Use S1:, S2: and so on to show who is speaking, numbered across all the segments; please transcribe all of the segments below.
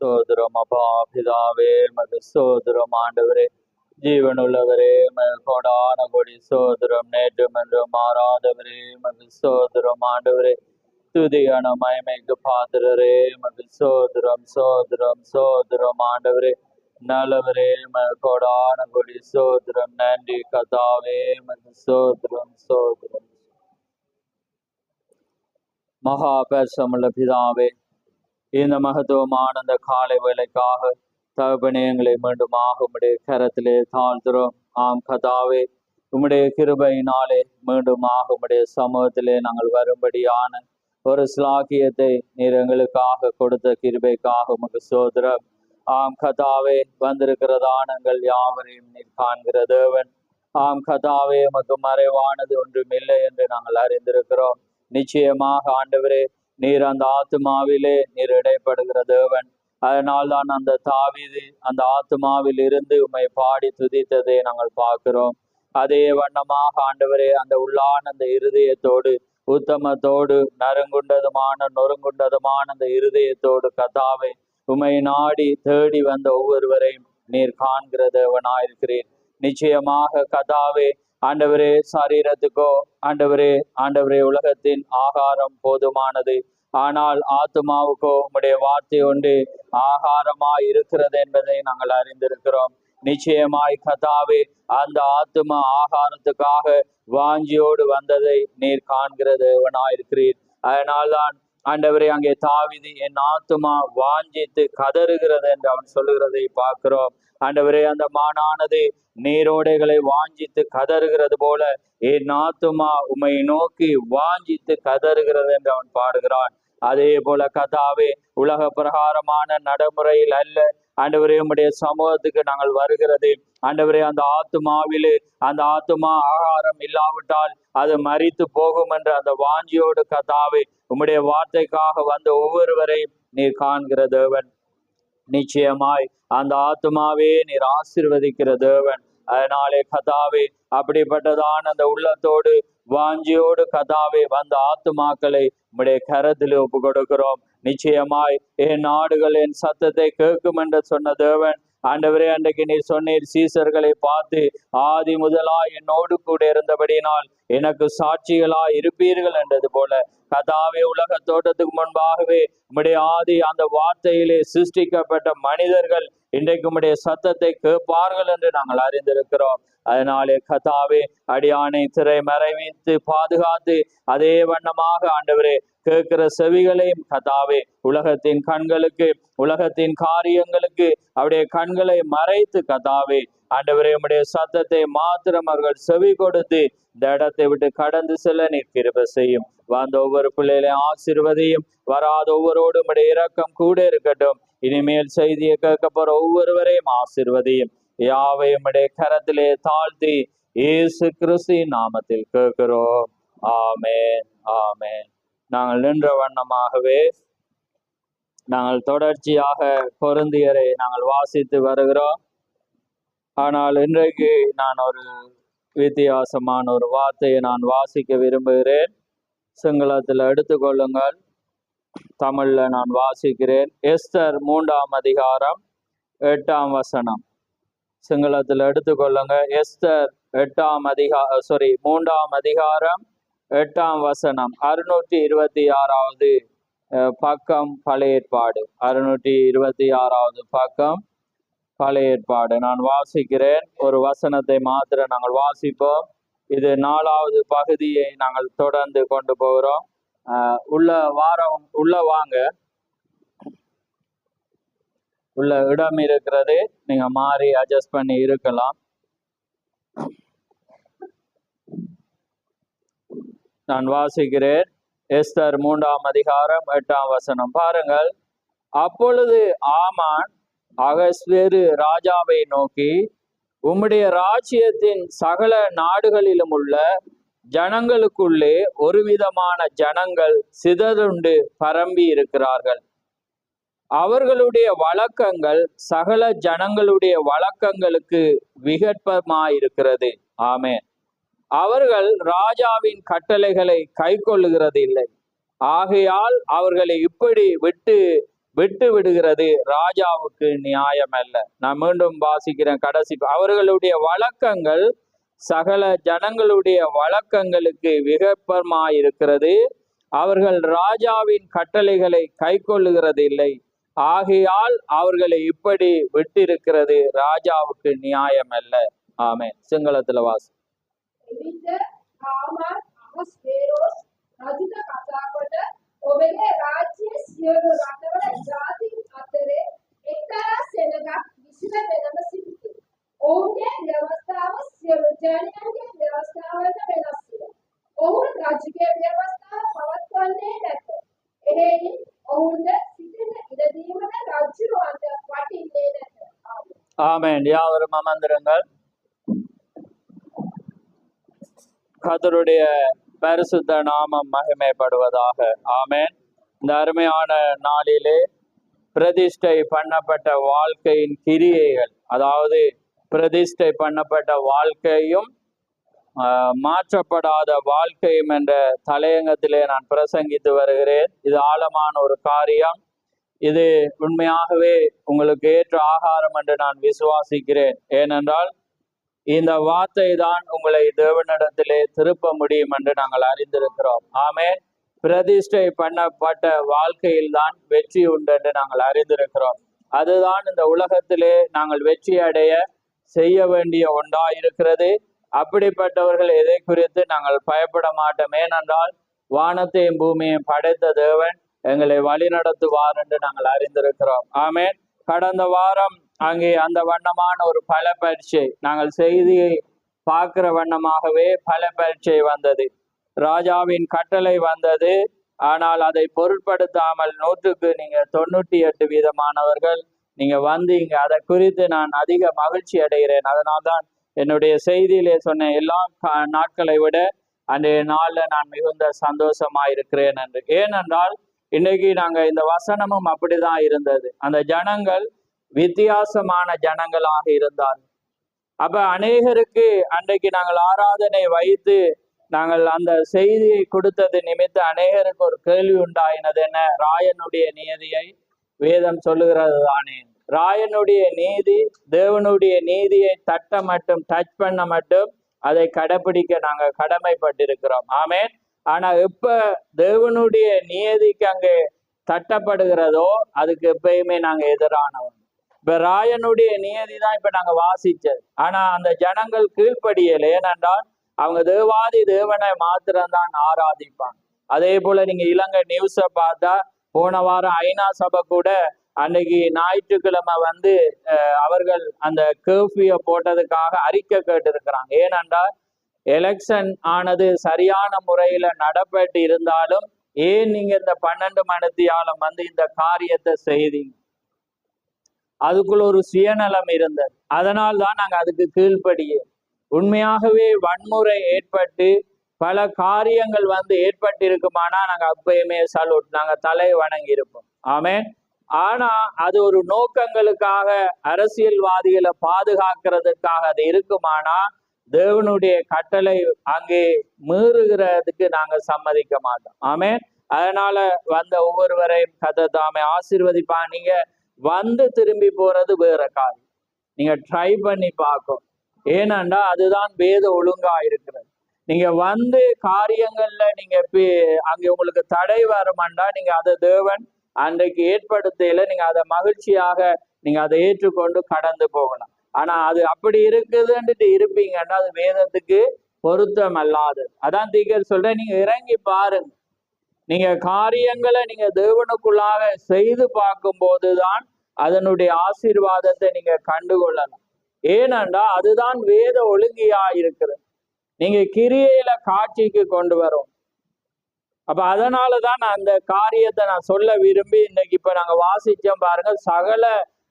S1: சோதரம் அப்பா பிதாவே மது சோதரம் ஆண்டவரே ஜீவனுள்ளவரே கோடான கொடி சோதரம் நேற்றும் என்று மாறாதவரே மது சோதரம் ஆண்டவரே துதியான மயமைக்கு பாத்திரரே மது சோதரம் சோதரம் சோதரம் ஆண்டவரே நல்லவரே கோடான கொடி சோதரம் நன்றி கதாவே மது சோதரம் சோதரம். மகா பேசமுள்ள பிதாவே, இந்த மகத்துவமான அந்த காலை வேலைக்காக தகப்பனே எங்களை மீண்டுமாக உம்முடைய கரத்திலே தாழ்த்துறோம். ஆம் கதாவே, உம்முடைய கிருபையினாலே மீண்டுமாக உம்முடைய சமூகத்திலே நாங்கள் வரும்படியான ஒரு ஸ்லாக்கியத்தை நீர் எங்களுக்காக கொடுத்த கிருபைக்காக உமக்கு சோதரம். ஆம் கதாவே, வந்திருக்கிற தானங்கள் யாவரையும் நீர் காண்கிற தேவன். ஆம் கதாவே, உமக்கு மறைவானது ஒன்றும் இல்லை என்று நாங்கள் அறிந்திருக்கிறோம். நிச்சயமாக ஆண்டவரே, நீர் அந்த ஆத்துமாவிலே நீர் இடைப்படுகிற தேவன். அதனால் தான் அந்த தாவீது அந்த ஆத்துமாவில் இருந்து உம்மை பாடி துதித்ததை நாங்கள் பார்க்கிறோம். அதே வண்ணமாக ஆண்டவரே, அந்த உள்ளான அந்த இருதயத்தோடு உத்தமத்தோடு நொறுங்குண்டதுமான அந்த இருதயத்தோடு கதாவை உம்மை நாடி தேடி வந்த ஒவ்வொருவரையும் நீர் காண்கிற தேவனாயிருக்கிறீர். நிச்சயமாக கதாவே ஆண்டவரே, சரீரத்துக்கோ ஆண்டவரே உலகத்தின் ஆகாரம் போதுமானது, ஆனால் ஆத்துமாவுக்கோ உம்முடைய வார்த்தை ஒன்று ஆகாரமாய் இருக்கிறது என்பதை நாங்கள் அறிந்திருக்கிறோம். நிச்சயமாய் கதாவே, அந்த ஆத்தும ஆகாரத்துக்காக வாஞ்சியோடு வந்ததை நீர் காண்கிற தேவனாயிருக்கிறீர். அதனால்தான் ஆண்டவரே, அங்கே தாவீது என் ஆத்துமா வாஞ்சித்து கதறுகிறது என்று அவன் சொல்லுகிறதை பார்க்கிறோம். ஆண்டவரே, அந்த மானானது நீரோடைகளை வாஞ்சித்து கதறுகிறது போல என் ஆத்துமா உம்மை நோக்கி வாஞ்சித்து கதறுகிறது என்று அவன் பாடுகிறான். அதே போல கதாவே, உலக பிரகாரமான நடைமுறையில் அல்ல ஆண்டவரே, உம்முடைய சமூகத்துக்கு நாங்கள் வருகிறது. ஆண்டவரே, அந்த ஆத்துமாவிலே அந்த ஆத்துமா ஆகாரம் இல்லாவிட்டால் அது மரித்து போகும் என்ற அந்த வாஞ்சியோடு கதாவே உம்முடைய வார்த்தைக்காக வந்த ஒவ்வொருவரையும் நீர் காண்கிற தேவன். நிச்சயமாய் அந்த ஆத்துமாவே நீர் ஆசீர்வதிக்கிற தேவன். அதனாலே கதாவே, அப்படிப்பட்டதான அந்த உள்ளத்தோடு வாஞ்சியோடு கதாவே வந்த ஆத்துமாக்களை உம்முடைய கரத்தில் ஒப்பு கொடுக்கிறோம். நிச்சயமாய் என் நாடுகள் என் சத்தத்தை கேட்கும் என்று சொன்ன தேவன். ஆண்டவரே, அன்றைக்கு நீர் சொன்னீர், சீசர்களை பார்த்து ஆதி முதலாய் என்னோடு கூட இருந்தபடினால் எனக்கு சாட்சிகளாய் இருப்பீர்கள் என்றது போல கதாவே, உலக தோட்டத்துக்கு முன்பாகவே உம்முடைய ஆதி அந்த வார்த்தையிலே சிருஷ்டிக்கப்பட்ட மனிதர்கள் இன்றைக்கு உம்முடைய சத்தத்தை கேட்பார்கள் என்று நாங்கள் அறிந்திருக்கிறோம். அதனாலே கதாவே, அடியானை திரை மறைவித்து பாதுகாத்து அதே வண்ணமாக ஆண்டவரே கேட்கிற செவிகளையும் கதாவே உலகத்தின் கண்களுக்கு உலகத்தின் காரியங்களுக்கு அவருடைய கண்களை மறைத்து கதாவே ஆண்டவரே உம்முடைய சத்தத்தை மாத்திரம் அவர்கள் செவி கொடுத்து இந்த இடத்தை விட்டு கடந்து செல்ல நீர் கிருபை செய்யும். வந்த ஒவ்வொரு பிள்ளைகளையும் ஆசீர்வதியும். வராத ஒவ்வொருவரோடு உம்முடைய இரக்கம் கூட இருக்கட்டும். இனிமேல் செய்தியை கேட்க போற ஒவ்வொருவரையும் ஆசீர்வதியும். யாவை உம்முடைய கரத்திலே தாழ்த்தி இயேசு கிறிஸ்து நாமத்தில் கேட்கிறோம். ஆமென், ஆமென். நாங்கள் நின்ற வண்ணமாகவே நாங்கள் தொடர்ச்சியாக கொரிந்தியரை நாங்கள் வாசித்து வருகிறோம். ஆனால் இன்றைக்கு நான் ஒரு வித்தியாசமான ஒரு வார்த்தையை நான் வாசிக்க விரும்புகிறேன். சிங்களத்தில் எடுத்துக்கொள்ளுங்கள், தமிழ்ல நான் வாசிக்கிறேன். எஸ்தர் 3ஆம் அதிகாரம் 8ஆம் வசனம். சிங்களத்தில் எடுத்துக்கொள்ளுங்க. எஸ்தர் 3ஆம் அதிகாரம் 8ஆம் வசனம். 626வது பக்கம் பழைய ஏற்பாடு. 626வது பக்கம் பழைய ஏற்பாடு. நான் வாசிக்கிறேன். ஒரு வசனத்தை மாத்திரம் நாங்கள் வாசிப்போம். இது 4வது பகுதியை நாங்கள் தொடர்ந்து கொண்டு போகிறோம். உள்ள வாங்க, உள்ள இடம் இருக்கிறது, நீங்க மாறி அட்ஜஸ்ட் பண்ணி இருக்கலாம். நான் வாசிக்கிறேன். எஸ்தர் 3ஆம் அதிகாரம் 8ஆம் வசனம். பாருங்கள். அப்பொழுது ஆமான் அகஸ்வேரு ராஜாவை நோக்கி, உம்முடைய ராஜ்யத்தின் சகல நாடுகளிலும் உள்ள ஜனங்களுக்குள்ளே ஒரு விதமான ஜனங்கள் சிதறுண்டு பரம்பி இருக்கிறார்கள். அவர்களுடைய வழக்கங்கள் சகல ஜனங்களுடைய வழக்கங்களுக்கு விகற்பமாயிருக்கிறது. ஆமென். அவர்கள் ராஜாவின் கட்டளைகளை கை கொள்ளுகிறது இல்லை. ஆகையால் அவர்களை இப்படி விட்டு விட்டு விடுகிறது ராஜாவுக்கு நியாயம் அல்ல. நான் மீண்டும் வாசிக்கிறேன் கடைசி. அவர்களுடைய வழக்கங்கள் சகல ஜனங்களுடைய வழக்கங்களுக்கு விகற்பமாயிருக்கிறது. அவர்கள் ராஜாவின் கட்டளைகளை கை கொள்ளுகிறது இல்லை. ஆகையால் அவர்களை இப்படி விட்டிருக்கிறது ராஜாவுக்கு நியாயம் அல்ல. ஆமென். சிங்களத்துல வாசி. ஆமென். யாவரும் அமர்ந்திருங்கள். கர்த்தருடைய பரிசுத்த நாமம் மகிமைப்படுவதாக. ஆமென். இந்த அருமையான நாளிலே பிரதிஷ்டை பண்ணப்பட்ட வாழ்க்கையின் கிரியைகள், அதாவது பிரதிஷ்டை பண்ணப்பட்ட வாழ்க்கையும் மாற்றப்படாத வாழ்க்கையும் என்ற தலையங்கத்திலே நான் பிரசங்கித்து வருகிறேன். இது ஆழமான ஒரு காரியம். இது உண்மையாகவே உங்களுக்கு ஏற்ற ஆகாரம் என்று நான் விசுவாசிக்கிறேன். ஏனென்றால் இந்த வார்த்தை தான் உங்களை தேவனிடத்திலே திருப்ப முடியும் என்று நாங்கள் அறிந்திருக்கிறோம். ஆமென். பிரதிஷ்டை பண்ணப்பட்ட வாழ்க்கையில் தான் வெற்றி உண்டு என்று நாங்கள் அறிந்திருக்கிறோம். அதுதான் இந்த உலகத்திலே நாங்கள் வெற்றி அடைய செய்ய வேண்டிய ஒன்றாயிருக்கிறது. அப்படிப்பட்டவர்கள் எதை குறித்து நாங்கள் பயப்பட மாட்டோம். ஏனென்றால் வானத்தையும் பூமியையும் படைத்த தேவன் எங்களை வழி நடத்துவார் என்று நாங்கள் அறிந்திருக்கிறோம். ஆமென். கடந்த வாரம் அங்கே அந்த வண்ணமான ஒரு பல பரீட்சை, நாங்கள் செய்தியை பார்க்கிற வண்ணமாகவே பல பரீட்சை வந்தது. ராஜாவின் கட்டளை வந்தது. ஆனால் அதை பொருட்படுத்தாமல் 100க்கு நீங்க 98 வீதமானவர்கள் நீங்க வந்தீங்க. அதை குறித்து நான் அதிக மகிழ்ச்சி அடைகிறேன். அதனால்தான் என்னுடைய செய்தியிலே சொன்ன எல்லா நாட்களை விட அன்றைய நாள்ல நான் மிகுந்த சந்தோஷமாயிருக்கிறேன் என்று. ஏனென்றால் இன்னைக்கு நாங்க இந்த வசனமும் அப்படிதான் இருந்தது. அந்த ஜனங்கள் வித்தியாசமான ஜனங்களாக இருந்தார். அப்ப அநேகருக்கு அன்றைக்கு நாங்கள் ஆராதனை வைத்து நாங்கள் அந்த செய்தியை கொடுத்தது நிமித்த அநேகருக்கு ஒரு கேள்வி உண்டாயினது. என்ன? ராயனுடைய நீதியை வேதம் சொல்லுகிறது தானே? ராயனுடைய நீதி, தேவனுடைய நீதியை தட்ட மட்டும், டச் பண்ண மட்டும் அதை கடைபிடிக்க நாங்க கடமைப்பட்டிருக்கிறோம். ஆமென். ஆனா எப்ப தேவனுடைய நீதிக்கு அங்கே தட்டப்படுகிறதோ அதுக்கு எப்பயுமே நாங்க எதிரானவன். இப்ப ராயனுடைய நியதி தான் இப்ப நாங்க வாசிச்சது. ஆனா அந்த ஜனங்கள் கீழ்ப்படியல. ஏனென்றால் அவங்க தேவாதி தேவனை மாத்திரம்தான் ஆராதிப்பாங்க. அதே போல நீங்க இலங்கை நியூஸ பார்த்தா போன வாரம் ஐநா சபை கூட அன்னைக்கு ஞாயிற்றுக்கிழமை வந்து அவர்கள் அந்த கர்ஃபியூ போட்டதுக்காக அறிக்கை கேட்டு இருக்கிறாங்க. ஏனென்றால் எலெக்ஷன் ஆனது சரியான முறையில நடப்பட்டு இருந்தாலும் ஏன் நீங்க இந்த 12 மணித்தியாலம் வந்து இந்த காரியத்தை செய்தீங்க? அதுக்குள்ள ஒரு சுயநலம் இருந்தது. அதனால் தான் நாங்க அதுக்கு கீழ்ப்படியே. உண்மையாகவே வன்முறை ஏற்பட்டு பல காரியங்கள் வந்து ஏற்பட்டிருக்குமானா நாங்க அப்பயுமே சல்யூட், நாங்க தலை வணங்கி இருப்போம். ஆமென். ஆனா அது ஒரு நோக்கங்களுக்காக, அரசியல்வாதிகளை பாதுகாக்கிறதுக்காக அது இருக்குமானா தேவனுடைய கட்டளை அங்கே மீறுகிறதுக்கு நாங்க சம்மதிக்க மாட்டோம். ஆமென். அதனால வந்த ஒவ்வொருவரையும் கர்த்தர் தாமே ஆசீர்வதிப்பா. நீங்க வந்து திரும்பி போறது வேற காரியம். நீங்க ட்ரை பண்ணி பார்க்கும். ஏனண்டா அதுதான் வேத ஒழுங்கா இருக்கிறது. நீங்க வந்து காரியங்கள்ல நீங்க அங்கே உங்களுக்கு தடை வருமாண்டா நீங்க அதை தேவன் அன்றைக்கு ஏற்படுத்தையில நீங்க அதை மகிழ்ச்சியாக நீங்க அதை ஏற்றுக்கொண்டு கடந்து போகலாம். ஆனா அது அப்படி இருக்குதுன்னுட்டு இருப்பீங்கன்னா அது வேதத்துக்கு பொருத்தம் அல்லாது. அதான் தீகர் சொல்றேன், நீங்க இறங்கி பாருங்க. நீங்க காரியங்களை நீங்க தேவனுக்குள்ளாக செய்து பார்க்கும் போதுதான் அதனுடைய ஆசீர்வாதத்தை நீங்க கண்டுகொள்ளலாம். ஏனண்டா அதுதான் வேத ஒழுங்கியா இருக்கிறது. நீங்க கிரியையில காட்சிக்கு கொண்டு வரும். அப்ப அதனாலதான் நான் அந்த காரியத்தை நான் சொல்ல விரும்பி இன்னைக்கு இப்ப நாங்க வாசிச்சோம் பாருங்க. சகல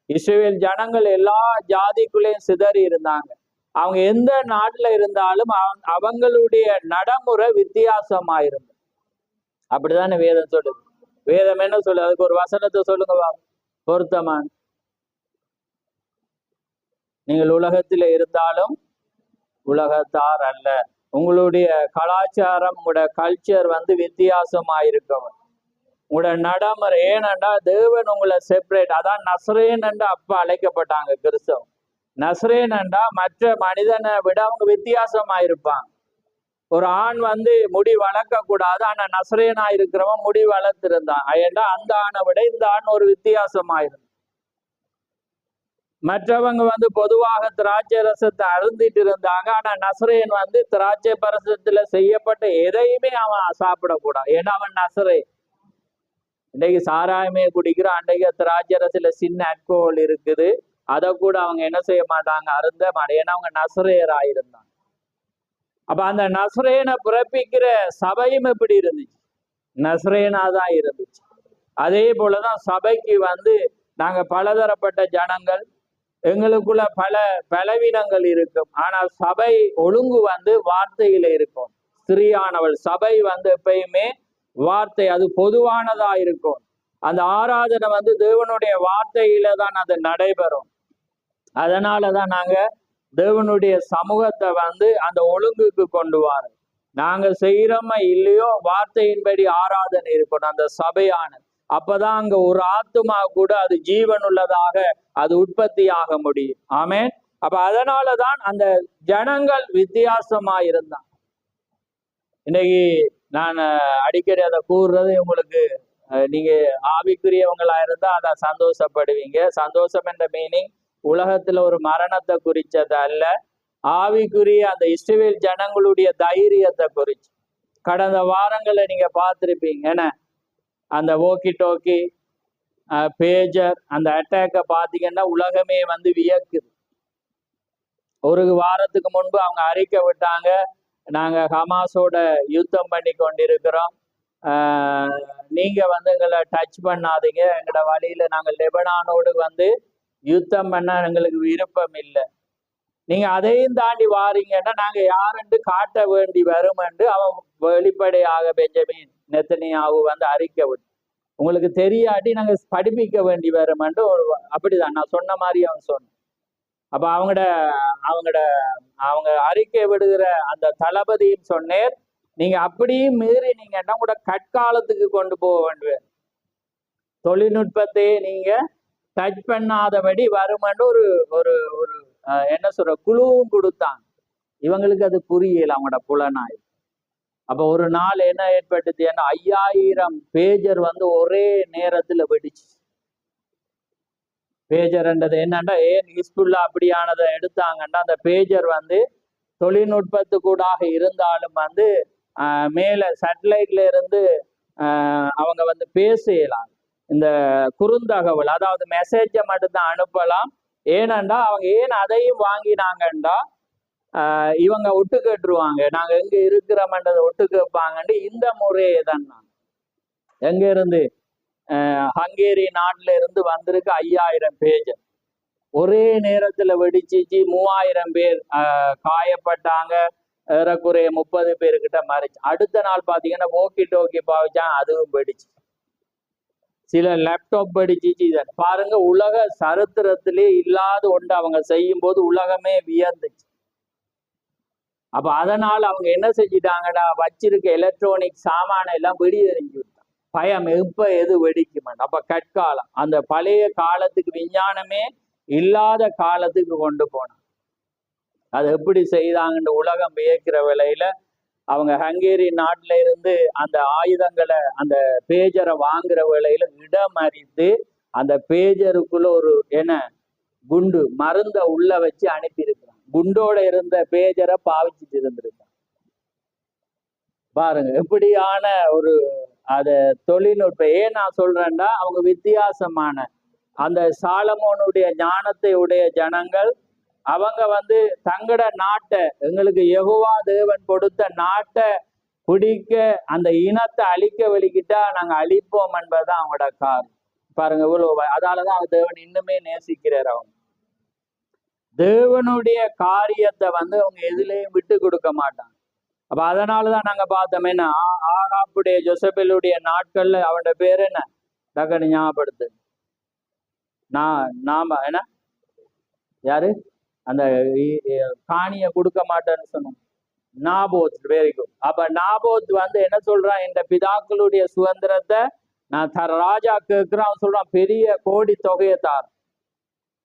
S1: இஸ்ரவேல் ஜனங்கள் எல்லா ஜாதிக்குள்ளேயும் சிதறி இருந்தாங்க. அவங்க எந்த நாட்டுல இருந்தாலும் அவங்களுடைய நடைமுறை வித்தியாசமா இருந்தது. அப்படிதானே வேதம் சொல்லுது. வேதம் என்ன சொல்லுது? அதுக்கு ஒரு வசனத்தை சொல்லுங்க வா, பொருத்தமான. நீங்கள் உலகத்திலே இருந்தாலும் உலகத்தார் அல்ல. உங்களுடைய கலாச்சாரம், உங்களுடைய கல்ச்சர் வந்து வித்தியாசமா இருக்கவும், உங்களோட நடைமுறை. ஏனண்டா தேவன் உங்களை செப்பரேட். அதான் நசரேன் என்று அப்ப அழைக்கப்பட்டாங்க கிறிஸ்தவம். நசரேன் என்றா மற்ற மனிதனை விட அவங்க வித்தியாசமா இருப்பாங்க. ஒரு ஆண் முடி வளர்க்க கூடாது, ஆனா நசரேனா இருக்கிறவன் முடி வளர்த்திருந்தான். ஏண்டா அந்த ஆணை விட இந்த ஆண் ஒரு வித்தியாசமாயிருந்தான். மற்றவங்க பொதுவாக திராட்சை ரசத்தை அருந்திட்டு இருந்தாங்க. ஆனா நசரேன் திராட்சை பரசத்துல செய்யப்பட்ட எதையுமே அவன் சாப்பிடக்கூடாது. ஏன்னா அவன் நசரே. இன்றைக்கு சாராயமே குடிக்கிறான். அன்றைக்கு திராட்சை ரசத்துல சின்ன அல்கோஹால் இருக்குது, அதை கூட அவங்க என்ன செய்ய மாட்டாங்க, அருந்த மாட்டாங்க. ஏன்னா அவங்க நசரேயராயிருந்தாங்க. அப்ப அந்த நசரேனை பிறப்பிக்கிற சபையும் எப்படி இருந்துச்சு? நசரேனாதான் இருந்துச்சு. அதே போலதான் சபைக்கு நாங்க பலதரப்பட்ட ஜனங்கள், எங்களுக்குள்ள பல பலவீனங்கள் இருக்கும். ஆனா சபை ஒழுங்கு வார்த்தையில இருக்கும். ஸ்திரீயானவள் சபை எப்பயுமே வார்த்தை, அது பொதுவானதா இருக்கும். அந்த ஆராதனை தேவனுடைய வார்த்தையில தான் அது நடைபெறும். அதனாலதான் நாங்க தேவனுடைய சமூகத்தை அந்த ஒழுங்குக்கு கொண்டு வர. நாங்க செய்யறோமா இல்லையோ வார்த்தையின்படி ஆராதனை இருக்கணும் அந்த சபையான. அப்பதான் அங்க ஒரு ஆத்துமா கூட அது ஜீவன் உள்ளதாக அது உற்பத்தி ஆக முடியும். ஆமென். அப்ப அதனாலதான் அந்த ஜனங்கள் வித்தியாசமா இருந்தான். இன்னைக்கு நான் அடிக்கடி அதை கூறுறது உங்களுக்கு, நீங்க ஆவிக்குரியவங்களா இருந்தா அதை சந்தோஷப்படுவீங்க. சந்தோஷம் என்ற மீனிங் உலகத்துல ஒரு மரணத்தை குறிச்சது அல்ல, ஆவிக்குரிய அந்த இஸ்ரவேல் ஜனங்களுடைய தைரியத்தை குறிச்சு. கடந்த வாரங்களை நீங்க பார்த்திருப்பீங்க. ஏன்னா அந்த ஓக்கி டோக்கி பேஜர் அந்த அட்டாக்கை பார்த்தீங்கன்னா உலகமே வியக்குது. ஒரு வாரத்துக்கு முன்பு அவங்க அறிக்கை விட்டாங்க, நாங்க ஹமாஸோட யுத்தம் பண்ணி கொண்டிருக்கிறோம், நீங்க எங்களை டச் பண்ணாதீங்க, எங்களோட வழியில நாங்கள் லெபனானோடு யுத்தம் பண்ண எங்களுக்கு விருப்பம் இல்லை, நீங்க அதையும் தாண்டி வாரீங்கன்னா நாங்க யாருன்னு காட்ட வேண்டி வருமென்று அவன் வெளிப்படையாக பெஞ்சமின் நெத்தனியாவு அறிக்கை விட்டு, உங்களுக்கு தெரியாட்டி நாங்க படிப்பிக்க வேண்டி வருமென்று ஒரு அப்படிதான் நான் சொன்ன மாதிரி அவன் சொன்னான். அப்ப அவங்க அறிக்கை விடுகிற அந்த தளபதியும் சொன்னேர், நீங்க அப்படியும் மீறி நீங்கன்னா கூட கற்காலத்துக்கு கொண்டு போக வேண்டிய தொழில்நுட்பத்தையே நீங்க டச் பண்ணாதபடி வருமென்று ஒரு ஒரு ஒரு என்ன சொல்ற குழுவும் கொடுத்தாங்க. இவங்களுக்கு அது புரியல, அவங்களோட புலனாய். அப்ப ஒரு நாள் என்ன ஏற்பட்டுச்சு, ஏன்னா 5000 பேஜர் ஒரே நேரத்துல வெடிச்சு. பேஜர்ன்றது என்னன்னா, ஏன் ஹிஸ்புல்லா அப்படியானதை எடுத்தாங்கன்னா, அந்த பேஜர் தொழில்நுட்பத்துக்கூடாக இருந்தாலும் மேல சேட்டலைட்ல இருந்து அவங்க பேசலாம். இந்த குறுந்தகவல், அதாவது மெசேஜை மட்டும்தான் அனுப்பலாம். ஏனண்டா அவங்க ஏன் அதையும் வாங்கினாங்கண்டா, இவங்க ஒட்டு கேட்டுருவாங்க, நாங்க எங்க இருக்கிறோம்ன்றதை ஒட்டு கேட்பாங்கன்னு இந்த முறையே தான். எங்க இருந்து ஹங்கேரி நாட்டுல இருந்து வந்திருக்கு 5000 பேஜர் ஒரே நேரத்துல வெடிச்சிச்சு. 3000 பேர் காயப்பட்டாங்க, ஏறக்குறைய 30 பேர்கிட்ட மறைச்சு. அடுத்த நாள் பாத்தீங்கன்னா ஓக்கி டோக்கி பாவிச்சாங்க, அதுவும் வெடிச்சு. சில லேப்டாப் படிச்சிச்சு. இதை பாருங்க, உலக சரித்திரத்திலே இல்லாத ஒன்று அவங்க செய்யும் போது உலகமே வியந்துச்சு. அப்ப அதனால அவங்க என்ன செஞ்சிட்டாங்கடா, வச்சிருக்க எலக்ட்ரானிக் சாமான எல்லாம் வெடியறிஞ்சு விட்டாங்க. பயம், எப்ப எது வெடிக்குமா. அப்ப கற்காலம், அந்த பழைய காலத்துக்கு விஞ்ஞானமே இல்லாத காலத்துக்கு கொண்டு போனாங்க. அது எப்படி செய்தாங்கன்னு உலகம் வியக்கிற வேளையில அவங்க ஹங்கேரி நாட்டில இருந்து அந்த ஆயுதங்களை, அந்த பேஜரை வாங்குற வேளையில இடம் அறிந்து அந்த பேஜருக்குள்ள ஒரு குண்டு மருந்த உள்ள வச்சு அனுப்பியிருக்கிறாங்க. குண்டோட இருந்த பேஜரை பாவிச்சுட்டு இருந்திருக்காங்க. பாருங்க எப்படியான ஒரு அத தொழில்நுட்பம். ஏன் நான் சொல்றேன்னா, அவங்க வித்தியாசமான அந்த சாலமோனுடைய ஞானத்தை உடைய ஜனங்கள். அவங்க தங்கட நாட்டை, எங்களுக்கு யெகோவா தேவன் கொடுத்த நாட்டை பிடிக்க, அந்த இனத்தை அழிக்க வெளிக்கிட்டா நாங்க அழிப்போம் என்பதுதான் அவங்களோட காரணம். பாருங்க இவ்வளவு. அதாலதான் தேவன் இன்னுமே நேசிக்கிறார். அவங்க தேவனுடைய காரியத்தை அவங்க எதுலையும் விட்டு கொடுக்க மாட்டாங்க. அப்ப அதனாலதான் நாங்க பார்த்தோம், என்ன ஆகாப்புடைய ஜொசபேலுடைய நாட்கள்ல அவனோட பேர் என்ன டக்குனு ஞாபகப்படுத்து. நாம என்ன யாரு அந்த காணிய கொடுக்க மாட்டேன்னு சொன்னோம், நாபோத். Very good. அப்ப நாபோத் என்ன சொல்றான், இந்த பிதாக்களுடைய சுதந்திரத்தை நான் ராஜா கேட்கிறேன், அவன் சொல்றான் பெரிய கோடி தொகையை தார்,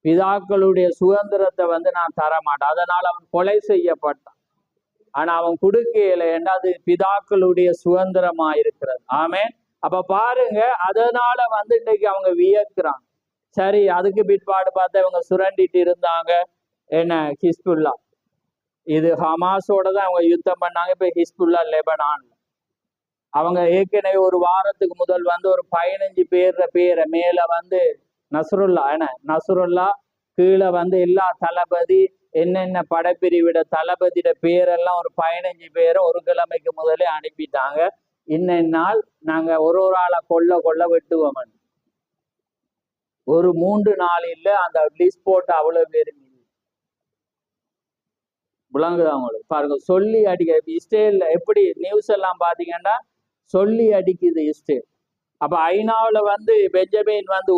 S1: பிதாக்களுடைய சுதந்திரத்தை வந்து நான் தரமாட்டேன். அதனால அவன் கொலை செய்யப்பட்டான். ஆனா அவன் கொடுக்கையில ஏன்னா அது பிதாக்களுடைய சுதந்திரமா இருக்கிறது. ஆமென். அப்ப பாருங்க, அதனால வந்து இன்னைக்கு அவங்க வியக்குறாங்க. சரி, அதுக்கு பிற்பாடு பார்த்தா இவங்க சுரண்டிட்டு இருந்தாங்க. என்ன, ஹிஸ்புல்லா, இது ஹமாஸோட தான் அவங்க யுத்தம் பண்ணாங்க. இப்ப ஹிஸ்புல்லா லெபனான். அவங்க ஏற்கனவே ஒரு வாரத்துக்கு முதல் வந்து ஒரு 15 பேரை மேல வந்து நஸ்ருல்லா, என்ன நஸ்ருல்லா கீழே வந்து எல்லா தளபதி என்னென்ன படைப்பிரிவிட தளபதியோட பேரெல்லாம் ஒரு 15 பேரை ஒரு கிழமைக்கு முதலே அனுப்பிட்டாங்க. இன்னென்னால் நாங்க ஒரு ஆளை கொல்ல வெட்டுவோம். ஒரு 3 நாளில் அந்த லிஸ்ட் போட்டு அவ்வளவு பேரு விளங்குது அவங்களுக்கு. பாருங்க, சொல்லி அடிக்க இஸ்ரேல் எப்படி நியூஸ் எல்லாம் பாத்தீங்கன்னா சொல்லி அடிக்குது இஸ்ரேல். அப்ப ஐநாவில் வந்து பெஞ்சமின் வந்து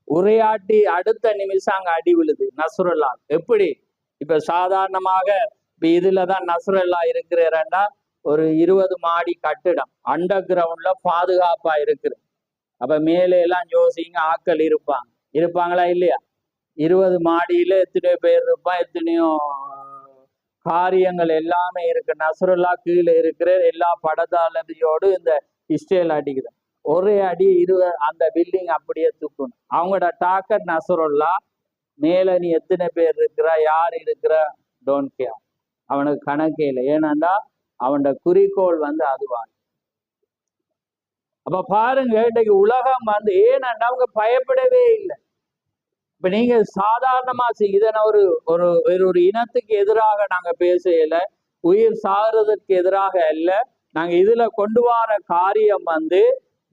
S1: உரையாட்டி அடுத்த நிமிஷம் அங்க அடி விழுது நஸ்ருல்லா. எப்படி இப்ப சாதாரணமாக இதுலதான் நஸ்ருல்லா இருக்கிறேன்டா, ஒரு 20 மாடி கட்டிடம் அண்டர் கிரவுண்ட்ல பாதுகாப்பா இருக்குது. அப்ப மேலே எல்லாம் யோசிங்க, ஆட்கள் இருப்பாங்களா இல்லையா? 20 மாடியில எத்தனையோ பேர் இருப்பான், எத்தனையோ காரியங்கள் எல்லாமே இருக்கு. நஸ்ருல்லா கீழே இருக்கிற எல்லா படதாளதியோடு இந்த இஸ்ரேல் அடிக்குது. ஒரே அடி அந்த பில்டிங் அப்படியே தூக்கணும். அவங்களோட டாக்கெட் நஸ்ருல்லா. மேல நீ எத்தனை பேர் இருக்கிற, யார் இருக்கிற, டோன்ட் கேர், அவனுக்கு கணக்கே இல்லை. ஏனண்டா அவனோட குறிக்கோள் வந்து அதுவான். அப்ப பாருங்க, இன்னைக்கு உலகம் வந்து ஏனண்டா அவங்க பயப்படவே இல்லை. இப்ப நீங்க சாதாரணமா இதனை ஒரு இனத்துக்கு எதிராக நாங்க பேசல, உயிர் சாகிறதுக்கு எதிராக அல்ல. நாங்க இதுல கொண்டு வர காரியம் வந்து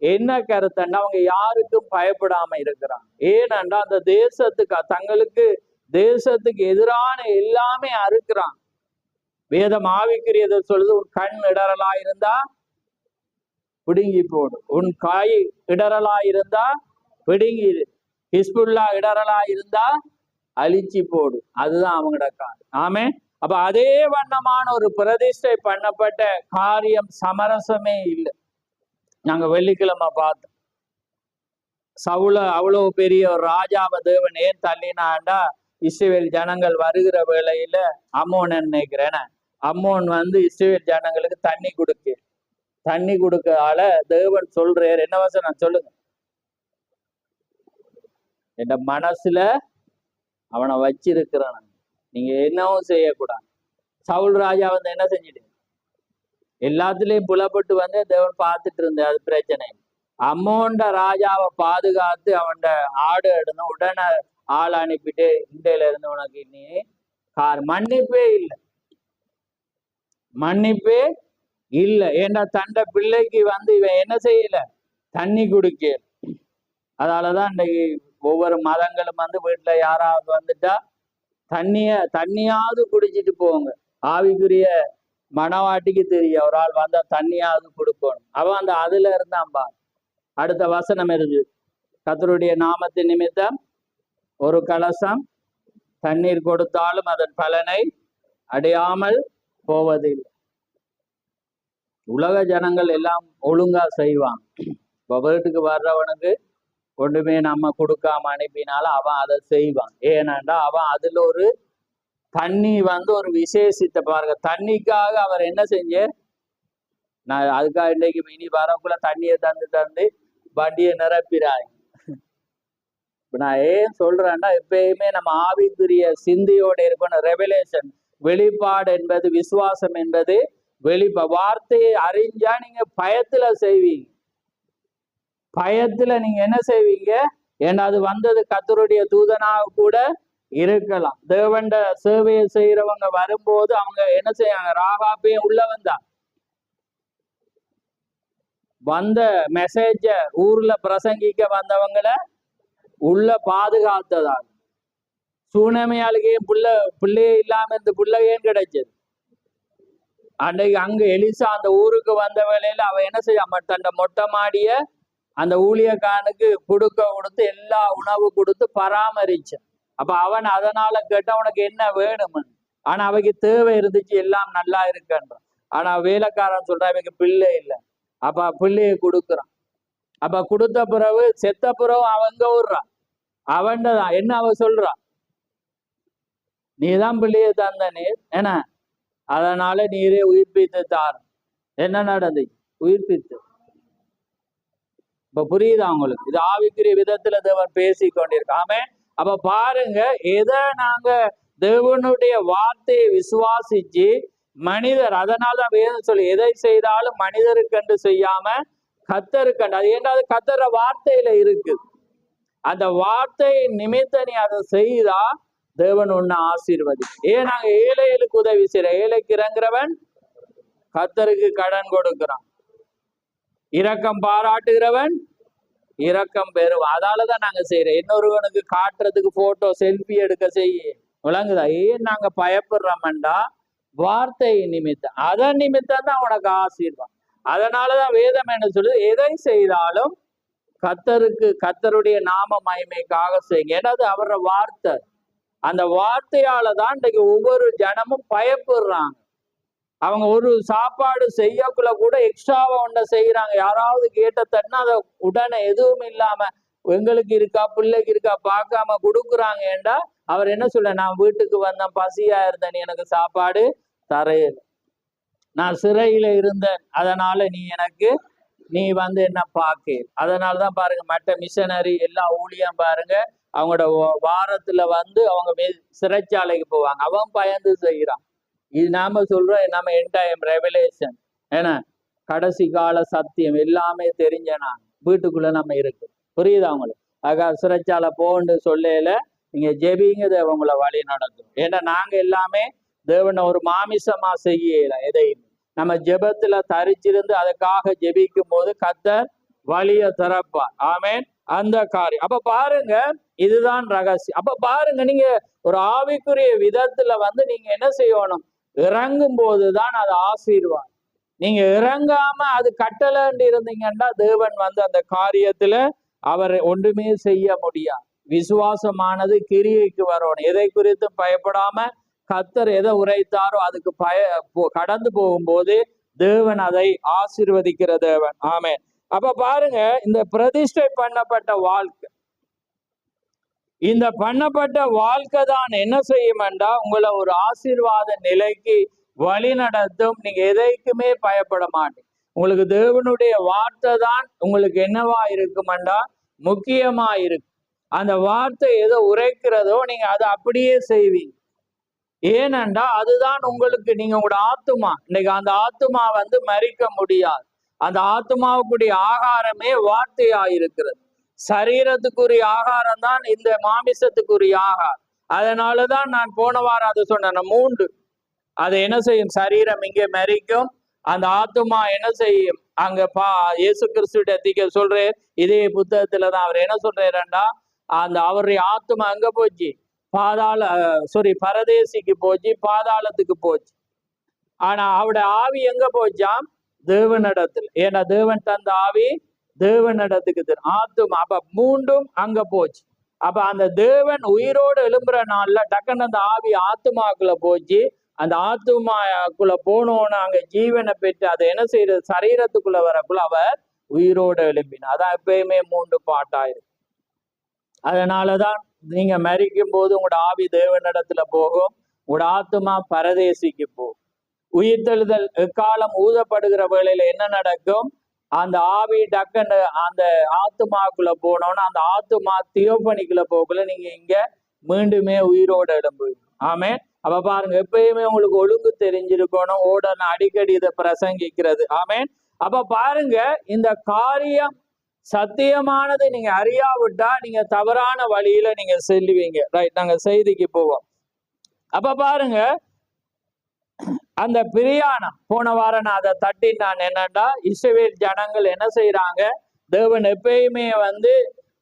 S1: என்ன கருத்தண்டா, அவங்க யாருக்கும் பயப்படாம இருக்கிறாங்க. ஏனண்டா அந்த தங்களுக்கு தேசத்துக்கு எதிரான எல்லாமே அறுக்கிறாங்க. வேதம் ஆவிக்குரியதை சொல்லுது, உன் கண் இடரலா இருந்தா பிடுங்கி போடு, உன் காய் இடரலா இருந்தா பிடுங்கிடு, ஹிஸ்புல்லா இடரலா இருந்தா அழிச்சு போடு. அதுதான் அவங்களோட காரியம். ஆமே. அப்ப அதே வண்ணமான ஒரு பிரதிஷ்டை பண்ணப்பட்ட காரியம் சமரசமே இல்லை. நாங்க வெள்ளிக்கிழமை பார்த்தோம், சவுல அவ்வளவு பெரிய ஒரு ராஜாவை தேவன் ஏன் தள்ளினாண்டா, இஸ்ரவேல் ஜனங்கள் வருகிற வேளையில அம்மோன் நினைக்கிறேன், அம்மோன் வந்து இஸ்ரவேல் ஜனங்களுக்கு தண்ணி கொடுக்கறால தேவன் சொல்றாரு, என்ன வசனம் சொல்லுங்க, என் மனசுல அவனை வச்சிருக்கிறான், நீங்க என்னவும் செய்யக்கூடாது. சவுல் ராஜா வந்து என்ன செஞ்சிட்டு எல்லாத்துலயும் புலப்பட்டு வந்து தேவன் பார்த்துட்டு இருந்த, அது பிரச்சனை. அம்மோண்ட ராஜாவை பாதுகாத்து அவன் ஆடு எடுணும், உடனே ஆள் அனுப்பிட்டு இண்டையில இருந்து உனக்கு நீ மன்னிப்பே இல்லை. ஏன்னா தண்ட பிள்ளைக்கு வந்து இவன் என்ன செய்யல, தண்ணி குடிக்க. அதனாலதான் இன்னைக்கு ஒவ்வொரு மதங்களும் வந்து வீட்டுல யாராவது வந்துட்டா தண்ணியாவது குடிச்சிட்டு போங்க. ஆவிக்குரிய மனவாட்டிக்கு தெரியும், ஒரு ஆள் வந்தா தண்ணியாவது கொடுக்கணும். அவன் அந்த அதுல இருந்தான்பா. அடுத்த வசனம் இருக்கு, கர்த்தருடைய நாமத்தின் நிமித்தம் ஒரு கலசம் தண்ணீர் கொடுத்தாலும் அதன் பலனை அடையாமல் போவதில்லை. உலக ஜனங்கள் எல்லாம் ஒழுங்கா செய்வான். வீட்டுக்கு வர்றவனுக்கு ஒன்றுமே நம்ம கொடுக்காம அனுப்பினாலும் அவன் அதை செய்வான். ஏனண்டா அவன் அதுல ஒரு தண்ணி வந்து ஒரு விசேஷத்தை பாருங்க. தண்ணிக்காக அவர் என்ன செஞ்ச, நான் அதுக்காக இன்னைக்கு இனி வரக்குள்ள தண்ணியை தந்து வண்டியை நிரப்பிறாய். இப்ப நான் ஏன் சொல்றேன்னா, எப்பயுமே நம்ம ஆவிக்குரிய சிந்தையோட இருக்கணும். ரெவலேஷன், வெளிப்பாடு என்பது, விசுவாசம் என்பது வார்த்தையை அறிஞ்சா நீங்க பயத்துல செய்வீங்க. பயத்துல நீங்க என்ன செய்வீங்க, ஏன்னா அது வந்தது கர்த்தருடைய தூதனாக கூட இருக்கலாம். தேவண்ட சேவையை செய்யறவங்க வரும்போது அவங்க என்ன செய்யாங்க, ராகாப்பே உள்ள வந்த மெசேஜ ஊர்ல பிரசங்கிக்க வந்தவங்களை உள்ள பாதுகாத்ததால் சூனமையாளுக்கு பிள்ளையே இல்லாம இந்த பிள்ளை ஏன் கிடைச்சது. அன்றைக்கு அங்க எலிசா அந்த ஊருக்கு வந்த வேளையில அவன் என்ன செய்ய, தன்னை மொட்டை மாடிய அந்த ஊழியக்காரனுக்கு கொடுத்து எல்லா உணவு கொடுத்து பராமரிச்சான். அப்ப அவன் அதனால கேட்ட உனக்கு என்ன வேணும்னு. ஆனா அவைக்கு தேவை இருந்துச்சு, எல்லாம் நல்லா இருக்குன்றான். ஆனா வேலைக்காரன் சொல்றான், அவைக்கு பிள்ளை இல்லை. அப்ப பிள்ளையை கொடுக்குறான். அப்ப கொடுத்த பிறகு செத்த பிறகு அவங்க விடுறான், அவன்தான் என்ன அவ சொல்றா, நீதான் பிள்ளையை தந்த நீர் என்ன, அதனால நீரே உயிர்ப்பித்து தார். என்ன நடந்துச்சு? உயிர்ப்பித்து. இப்ப புரியுதா உங்களுக்கு? இது ஆவிக்குரிய விதத்துல தேவன் பேசி கொண்டிருக்காமே. அப்ப பாருங்க, எதை நாங்க தேவனுடைய வார்த்தையை விசுவாசிச்சு மனிதர், அதனாலதான் வேதம் சொல்லி எதை செய்தாலும் மனிதருக்கென்று செய்யாம கர்த்தருக்கண்டு. அது ஏன்னா அது கர்த்தர வார்த்தையில இருக்கு. அந்த வார்த்தை நிமித்த நீ அதை செய்தா தேவன் உன்னை ஆசீர்வதி. ஏன் நாங்க ஏழைகளுக்கு உதவி செய்யற, ஏழைக்கு இறங்குறவன் கர்த்தருக்கு கடன் கொடுக்கிறான், இரக்கம் பாராட்டுகிறவன் இரக்கம் பெறுவான். அதாலதான் நாங்க செய்யறோம். இன்னொருவனுக்கு காட்டுறதுக்கு போட்டோ செல்ஃபி எடுக்க செய்ய விளங்குதா? ஏன் நாங்க பயப்படுறோம்டா, வார்த்தை நிமித்தம், அதன் நிமித்தம் தான் உனக்கு ஆசீர்வாதம். அதனாலதான் வேதம் என்ன சொல்லுது, எதை செய்தாலும் கர்த்தருக்கு, கர்த்தருடைய நாம மகிமைக்காக செய்யுங்க. ஏன்னா அது அவரோட வார்த்தை. அந்த வார்த்தையால தான் இன்னைக்கு ஒவ்வொரு ஜனமும் பயப்படுறாங்க. அவங்க ஒரு சாப்பாடு செய்யக்குள்ள கூட எக்ஸ்ட்ராவா ஒன்றை செய்யறாங்க. யாராவது கேட்ட தட்டினா அதை உடனே எதுவும் இல்லாம எங்களுக்கு இருக்கா பிள்ளைக்கு இருக்கா பார்க்காம கொடுக்குறாங்க. ஏண்டா அவர் என்ன சொல்ல, நான் வீட்டுக்கு வந்தேன், பசியா இருந்தேன், எனக்கு சாப்பாடு தரையில, நான் சிறையில இருந்தேன், அதனால நீ வந்து என்ன பார்க்க. அதனாலதான் பாருங்க மற்ற மிஷனரி எல்லா ஊழியம் பாருங்க, அவங்களோட வாரத்துல வந்து அவங்க சிறைச்சாலைக்கு போவாங்க. அவன் பயந்து செய்யறான். இது நாம சொல்றோம், நம்ம எண்ட் டைம் ரெவலேஷன், ஏன்னா கடைசி கால சத்தியம் எல்லாமே தெரிஞ்சனா வீட்டுக்குள்ள நம்ம இருக்கு. புரியுதா அவங்களுக்கு? ஆக சிறைச்சாலை போன்னு சொல்லல, நீங்க ஜெபிங்க, தேவங்களை வழி நடக்கும். ஏன்னா நாங்க எல்லாமே தேவனை ஒரு மாமிசமா செய்யல. எதையும் நம்ம ஜெபத்துல தரிச்சிருந்து அதுக்காக ஜெபிக்கும் போது கர்த்தர் வழிய திறப்பார். ஆமேன். அந்த காரியம். அப்ப பாருங்க, இதுதான் ரகசியம். அப்ப பாருங்க, நீங்க ஒரு ஆவிக்குரிய விதத்துல வந்து நீங்க என்ன செய்யணும், இறங்கும் போதுதான் அது ஆசீர்வாதம். நீங்க இறங்காம அது கட்டளைன்னு இருந்தீங்கன்னா தேவன் வந்து அந்த காரியத்துல அவர் ஒன்றுமே செய்ய முடியாது. விசுவாசமானது கிரியைக்கு வரணும். எதை குறித்தும் பயப்படாம கர்த்தர் எதை உரைத்தாரோ அதுக்கு கடந்து போகும்போது தேவன் அதை ஆசீர்வதிக்கிற தேவன். ஆமென். அப்ப பாருங்க, இந்த பிரதிஷ்டை பண்ணப்பட்ட வாழ்க்கை, இந்த பண்ணப்பட்ட வாழ்க்கை தான் என்ன செய்யும்டா உங்களை ஒரு ஆசீர்வாத நிலைக்கு வழி நடத்தும். நீங்க எதைக்குமே பயப்பட மாட்டீங்க. உங்களுக்கு தேவனுடைய வார்த்தை தான் உங்களுக்கு என்னவா இருக்குமெண்டா முக்கியமா இருக்கு. அந்த வார்த்தை எதை உரைக்கிறதோ நீங்க அதை அப்படியே செய்வீங்க. ஏனென்றா அதுதான் உங்களுக்கு, நீங்க உங்களோட ஆத்துமா, இன்னைக்கு அந்த ஆத்துமா வந்து மரிக்க முடியாது. அந்த ஆத்துமாவுக்குரிய ஆகாரமே வார்த்தையா இருக்கிறது. சரீரத்துக்குரிய ஆகாரம் தான் இந்த மாமிசத்துக்குரிய ஆகாரம். அதனாலதான் நான் போன வாரம் அதை சொன்னேன், 3 அது என்ன செய்யும், சரீரம் இங்கே மரிக்கும், அந்த ஆத்துமா என்ன செய்யும் அங்க இயேசு கிறிஸ்துவிட சொல்றேன். இதே புத்தகத்துலதான் அவர் என்ன சொல்றாருண்டா, அந்த அவருடைய ஆத்துமா எங்க போச்சு, பரதேசிக்கு போச்சு, பாதாளத்துக்கு போச்சு. ஆனா அவருடைய ஆவி எங்க போச்சாம், தேவனிடத்தில். ஏன்னா தேவன் தந்த ஆவி தேவனிடத்துக்கு ஆத்துமா. அப்ப 3ம் அங்க போச்சு. அப்ப அந்த தேவன் உயிரோடு எழும்புற நாள்ல டக்குன்னு அந்த ஆவி ஆத்துமாக்குள்ள போச்சு. அந்த ஆத்துமாக்குள்ள போனோன்னு அங்க ஜீவனை பெற்று அதை என்ன செய்யறது, சரீரத்துக்குள்ள வரக்குள்ள அவர் உயிரோடு எழும்பினார். அதான் எப்பயுமே 3 பாட்டாயிருக்கு. அதனாலதான் நீங்க மரிக்கும் போது உங்களோட ஆவி தேவனிடத்துல போகும், உங்களோட ஆத்துமா பரதேசிக்கு போகும். உயிர்த்தெழுதல் எக்காலம் ஊதப்படுகிற வேளையில என்ன நடக்கும், அந்த ஆவி டக்குன்னு அந்த ஆத்துமாக்குள்ள போனோம்னா அந்த ஆத்துமா தியோபனிக்குள்ள போகல, நீங்க இங்க மீண்டுமே உயிரோடு எழும்புவீங்க. ஆமே. அப்ப பாருங்க, எப்பயுமே உங்களுக்கு ஒழுங்கு தெரிஞ்சிருக்கணும், ஓடணும், அடிக்கடி இதை பிரசங்கிக்கிறது. ஆமேன். அப்ப பாருங்க, இந்த காரியம் சத்தியமானது நீங்க அறியாவிட்டா நீங்க தவறான வழியில நீங்க செல்லுவீங்க. ரைட், நாங்க செய்திக்கு போவோம். அப்ப பாருங்க, அந்த பிரியாணம் போன வாரம் நான் அதை தட்டினான். என்னன்னா, இஸ்ரவேல் ஜனங்கள் என்ன செய்யறாங்க, தேவன் எப்பயுமே வந்து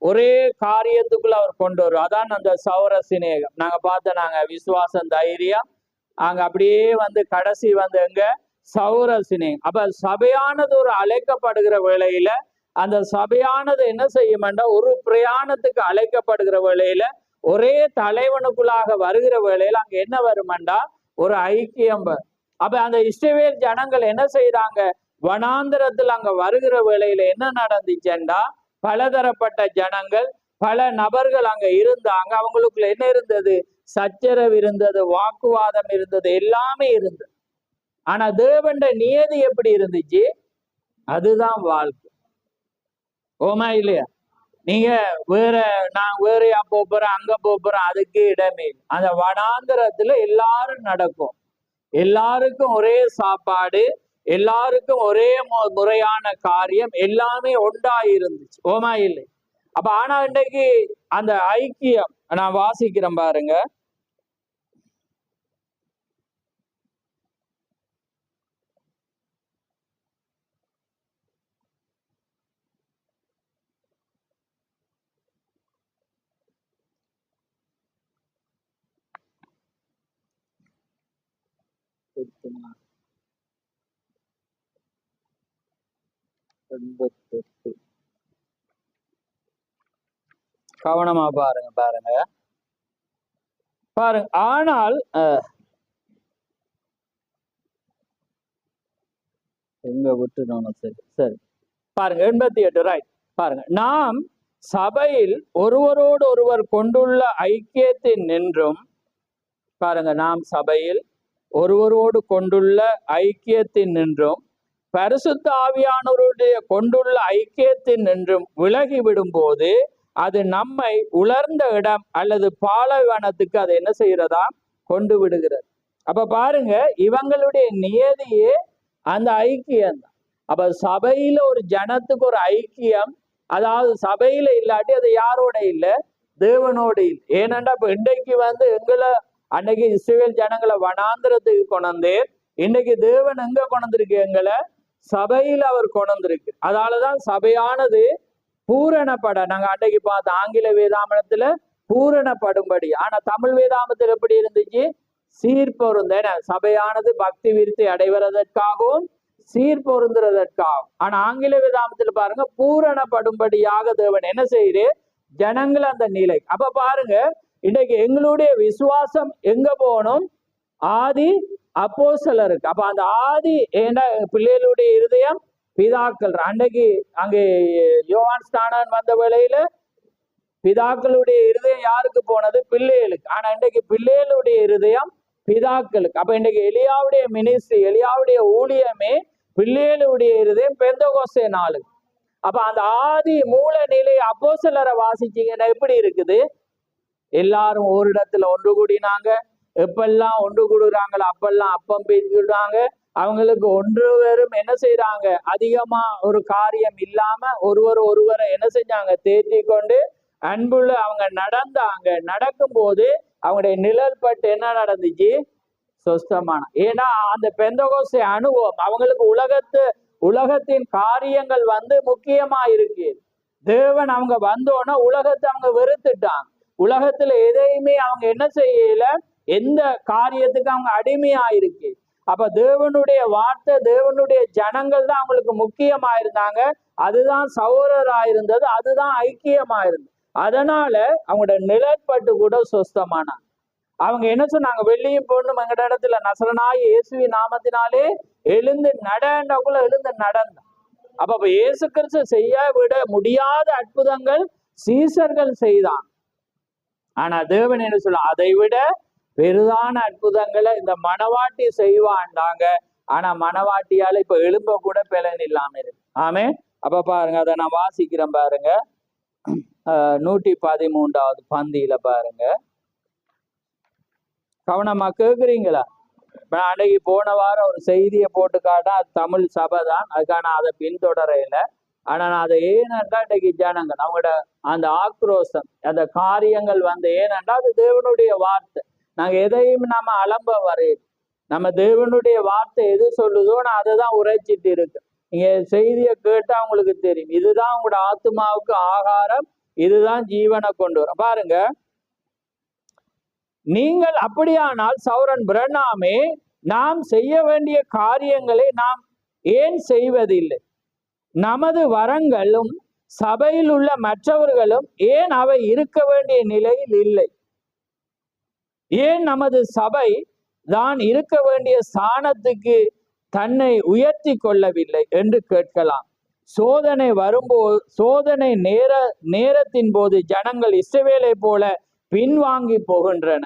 S1: ஒரே காரியத்துக்குள்ள அவர் கொண்டு வரும். அதான் அந்த சௌர சிநேகம். நாங்க பார்த்த, நாங்க விசுவாசம், தைரியம், அங்க அப்படியே வந்து கடைசி வந்து எங்க சௌர சிநேகம். அப்ப சபையானது ஒரு அழைக்கப்படுகிற வேளையில அந்த சபையானது என்ன செய்யும்டா, ஒரு பிரயாணத்துக்கு அழைக்கப்படுகிற வேளையில ஒரே தலைவனுக்குள்ளாக வருகிற வேளையில அங்க என்ன வருமெண்டா, ஒரு ஐக்கியம். அப்ப அந்த இஸ்ரவேல் ஜனங்கள் என்ன செய்யறாங்க, வனாந்திரத்தில் அங்க வருகிற வேளையில என்ன நடந்துச்சுண்டா, பலதரப்பட்ட ஜனங்கள், பல நபர்கள் அங்க இருந்தாங்க. அவங்களுக்குள்ள என்ன இருந்தது? சச்சரவு இருந்தது, வாக்குவாதம் இருந்தது, எல்லாமே இருந்தது. ஆனா தேவண்ட நியதி எப்படி இருந்துச்சு? அதுதான் வாழ்க்கை. ஓமா இல்லையா? நீங்க நான் வேறையா போறேன், அங்க போறேன், அதுக்கு இடமே. அந்த வனாந்திரத்துல எல்லாரும் நடக்கும், எல்லாருக்கும் ஒரே சாப்பாடு, எல்லாருக்கும் ஒரே முறையான காரியம், எல்லாமே ஒன்றா இருந்துச்சு. ஓமா இல்லை? அப்ப ஆனா இன்றைக்கு அந்த ஐக்கியம் நான் வாசிக்கிறேன் பாருங்க. கவனமா பாருங்க பாருங்க. ஆனால் எங்க விட்டுனோம்? சரி சரி பாருங்க, 88 ரைட். பாருங்க, நாம் சபையில் ஒருவரோடு ஒருவர் கொண்டுள்ள ஐக்கியத்தின் நின்றும், பாருங்க, நாம் சபையில் ஒருவரோடு கொண்டுள்ள ஐக்கியத்தின் நின்றும் பரிசுத்த ஆவியானவருடைய கொண்டுள்ள ஐக்கியத்தின் நின்றும் விலகி விடும் போது அது நம்மை உலர்ந்த இடம் அல்லது பாலைவனத்துக்கு அது என்ன செய்யறதா? கொண்டு விடுகிறது. அப்ப பாருங்க, இவங்களுடைய நியதியே அந்த ஐக்கியம் தான். அப்ப சபையில ஒரு ஜனத்துக்கு ஒரு ஐக்கியம், அதாவது சபையில இல்லாட்டி அது யாரோட இல்லை? தேவனோடு இல்லை. ஏனென்றா இப்ப இன்றைக்கு எங்களை அன்னைக்கு இஸ்ரவேல் ஜனங்களை வனாந்திரத்துக்கு கொண்டு, இன்னைக்கு தேவன் எங்க கொண்டிருக்கு? எங்களை சபையில அவர் கொண்டிருக்கு. அதனாலதான் சபையானது பூரணப்பட, நாங்க அன்னைக்கு பார்த்த ஆங்கில வேதாமத்துல பூரணப்படும்படி. ஆனா தமிழ் வேதாமத்தில் எப்படி இருந்துச்சு? சீர்பொருந்த. சபையானது பக்தி விருத்தி அடைவதற்காகவும் சீர்பொருந்துறதற்காகவும். ஆனா ஆங்கில வேதாமத்துல பாருங்க, பூரணப்படும்படியாக தேவன் என்ன செய்யுது? ஜனங்கள் அந்த நிலை. அப்ப பாருங்க, இன்னைக்கு எங்களுடைய விசுவாசம் எங்க போகணும்? ஆதி அப்போஸ்தலருக்கு. அப்ப அந்த ஆதி ஏண்டா பிள்ளைகளுடைய இருதயம் பிதாக்கள். அன்னைக்கு அங்கே யோவான் ஸ்நானன் வந்த வேளையில பிதாக்களுடைய இருதயம் யாருக்கு போனது? பிள்ளைகளுக்கு. ஆனா இன்றைக்கு பிள்ளைகளுடைய இருதயம் பிதாக்களுக்கு. அப்ப இன்றைக்கு எலியாவுடைய மினிஸ்ட்ரி, எலியாவுடைய ஊழியமே பிள்ளைகளுடைய இருதயம் பெந்தகோஸ்தே நாளுக்கு. அப்ப அந்த ஆதி மூல நிலை அப்போஸ்தலரை வாசிச்சீங்கன்னா எப்படி இருக்குது? எல்லாரும் ஒரு இடத்துல ஒன்று கூடினாங்க. எப்பெல்லாம் ஒன்று கூடுறாங்களோ அப்பெல்லாம் அப்பம் பேசிக்கிட்டாங்க. அவங்களுக்கு ஒன்று பேரும் என்ன செய்யறாங்க? அதிகமா ஒரு காரியம் இல்லாம ஒருவரை என்ன செஞ்சாங்க? தேற்றி கொண்டு அன்புள்ள அவங்க நடந்தாங்க. நடக்கும் போது அவங்களுடைய நிழல் பட்டு என்ன நடந்துச்சு? சொஸ்தமான. ஏன்னா அந்த பெந்தகோஸ்தே அனுபவம் அவங்களுக்கு உலகத்தின் காரியங்கள் முக்கியமா இருக்கு. தேவன் அவங்க வந்தோன்னா உலகத்தை அவங்க வெறுத்துட்டாங்க. உலகத்துல எதையுமே அவங்க என்ன செய்யல, எந்த காரியத்துக்கு அவங்க அடிமையா இருக்கு. அப்ப தேவனுடைய வார்த்தை, தேவனுடைய ஜனங்கள் தான் அவங்களுக்கு முக்கியமா இருந்தாங்க. அதுதான் சகோதரராயிருந்தது, அதுதான் ஐக்கியமா இருந்தது. அதனால அவங்களோட நிழற்பட்டு கூட சொஸ்தமானாங்க. அவங்க என்ன சொன்னாங்க? வெள்ளியும் பொண்ணும் எங்கட இடத்துல நசரனாய் இயேசுவின் நாமத்தினாலே எழுந்து நடக்குள்ள எழுந்து நடந்த. அப்ப இயேசு கிறிஸ்து செய்ய விட முடியாத அற்புதங்கள் சீசர்கள் செய்தான். ஆனா தேவன் என்ன சொல்ல? அதை விட பெரிதான அற்புதங்களை இந்த மணவாட்டி செய்வான்டாங்க. ஆனா மணவாட்டியால இப்ப எழும்ப கூட பலன் இல்லாம இருக்கு. ஆமே. அப்ப பாருங்க, அதை நான் வாசிக்கிறேன் பாருங்க. 113வது பந்தியில பாருங்க, கவனமா கேக்குறீங்களா? அன்னைக்கு போன வாரம் ஒரு செய்தியை போட்டு காட்டா, அது தமிழ் சபை தான், அதுக்கான அதை பின்தொடரையில. ஆனா நான் அதை ஏனென்றா இன்னைக்கு ஜனங்கள் அவங்களோட அந்த ஆக்ரோஷம், அந்த காரியங்கள் ஏனென்றா அது தேவனுடைய வார்த்தை. நாங்க எதையும் நம்ம அலம்ப வரையும், நம்ம தேவனுடைய வார்த்தை எது சொல்லுதோ நான் அதை தான் உரைச்சிட்டு இருக்கு. நீங்க செய்தியை கேட்டா உங்களுக்கு தெரியும், இதுதான் உங்களோட ஆத்மாவுக்கு ஆகாரம், இதுதான் ஜீவனை கொண்டு வரும். பாருங்க, நீங்கள் அப்படியானால் சௌரன் பிரண்ணாமே, நாம் செய்ய வேண்டிய காரியங்களை நாம் ஏன் செய்வதில்லை? நமது வரங்களும் சபையில் உள்ள மற்றவர்களும் ஏன் அவை இருக்க வேண்டிய நிலையில் இல்லை? ஏன் நமது சபை தான் இருக்க வேண்டிய ஸ்தானத்துக்கு தன்னை உயர்த்தி கொள்ளவில்லை என்று கேட்கலாம். சோதனை நேரத்தின் போது ஜனங்கள் இஸ்ரவேலை போல பின்வாங்கி போகின்றன.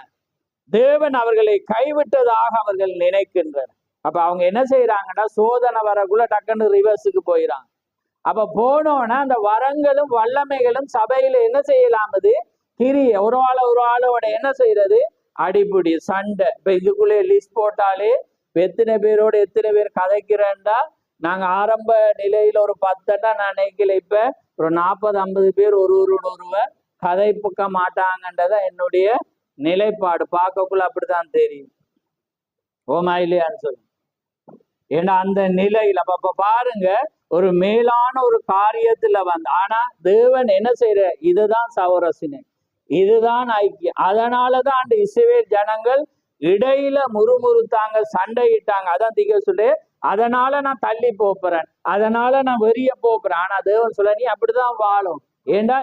S1: தேவன் அவர்களை கைவிட்டதாக அவர்கள் நினைக்கின்றனர். அப்ப அவங்க என்ன செய்யறாங்கன்னா, சோதனை வரக்குள்ள டக்குன்னு ரிவர்ஸுக்கு போயிடறாங்க. அப்ப போனோன்னா அந்த வரங்களும் வல்லமைகளும் சபையில என்ன செய்யலாம், அது கிரிய ஒரு ஆளோட என்ன செய்யறது, அடிப்படி சண்டை. இப்ப இதுக்குள்ளே லிஸ்ட் போட்டாலே எத்தனை பேரோட எத்தனை பேர் கதைக்கிறேன்டா, நாங்க ஆரம்ப நிலையில ஒரு 10 நான் நினைக்கல, இப்ப ஒரு 40-50 பேர் ஒருவர் கதைப்புக்க மாட்டாங்கன்றத என்னுடைய நிலைப்பாடு. பார்க்கக்குள்ள அப்படித்தான் தெரியும். ஓமா இல்லையான்னு சொல்லு. ஏன்னா அந்த நிலையில அப்ப பாருங்க, ஒரு மேலான ஒரு காரியத்துல ஆனா தேவன் என்ன செய்யற, இதுதான் சவரசினை, இதுதான் ஐக்கியம். அதனாலதான் அந்த இஸ்ரவேல் ஜனங்கள் இடையில முறுமுறுத்தாங்க, சண்டையிட்டாங்க. அதான் திக சொல்லு, அதனால நான் தள்ளி போறேன், அதனால நான் வெறிய போக்குறேன். ஆனா தேவன் சொல்ல, நீ அப்படிதான் வாழும். ஏண்டா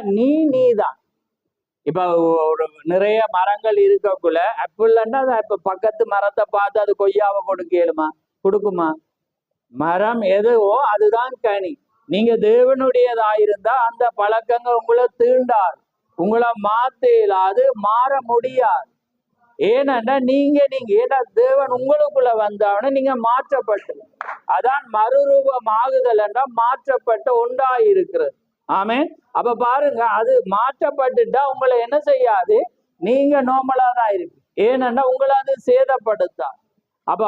S1: நீதான். இப்ப ஒரு நிறைய மரங்கள் இருக்கக்குள்ள ஆப்பிள்னா இப்ப பக்கத்து மரத்தை பார்த்து அது கொய்யாவை கொடுக்குமா? மரம் எதுவோ அதுதான் கனி. நீங்க தேவனுடையதாயிருந்தா அந்த பழக்கங்கள் உங்களை தீண்டாது, உங்களை மாத்தேலாது, மாற முடியாது. ஏனென்றா நீங்க ஏன்னா தேவன் உங்களுக்குள்ள வந்தாவன நீங்க மாற்றப்பட்டு, அதான் மறுரூபமாகுதல் என்றால் மாற்றப்பட்ட ஒன்றாயிருக்கிறது. ஆமே. அப்ப பாருங்க, அது மாற்றப்பட்டுட்டா உங்களை என்ன செய்யாது, நீங்க நோமலா தான் இருக்கு. ஏனென்றா உங்களை அது சேதப்படுத்தா. அப்ப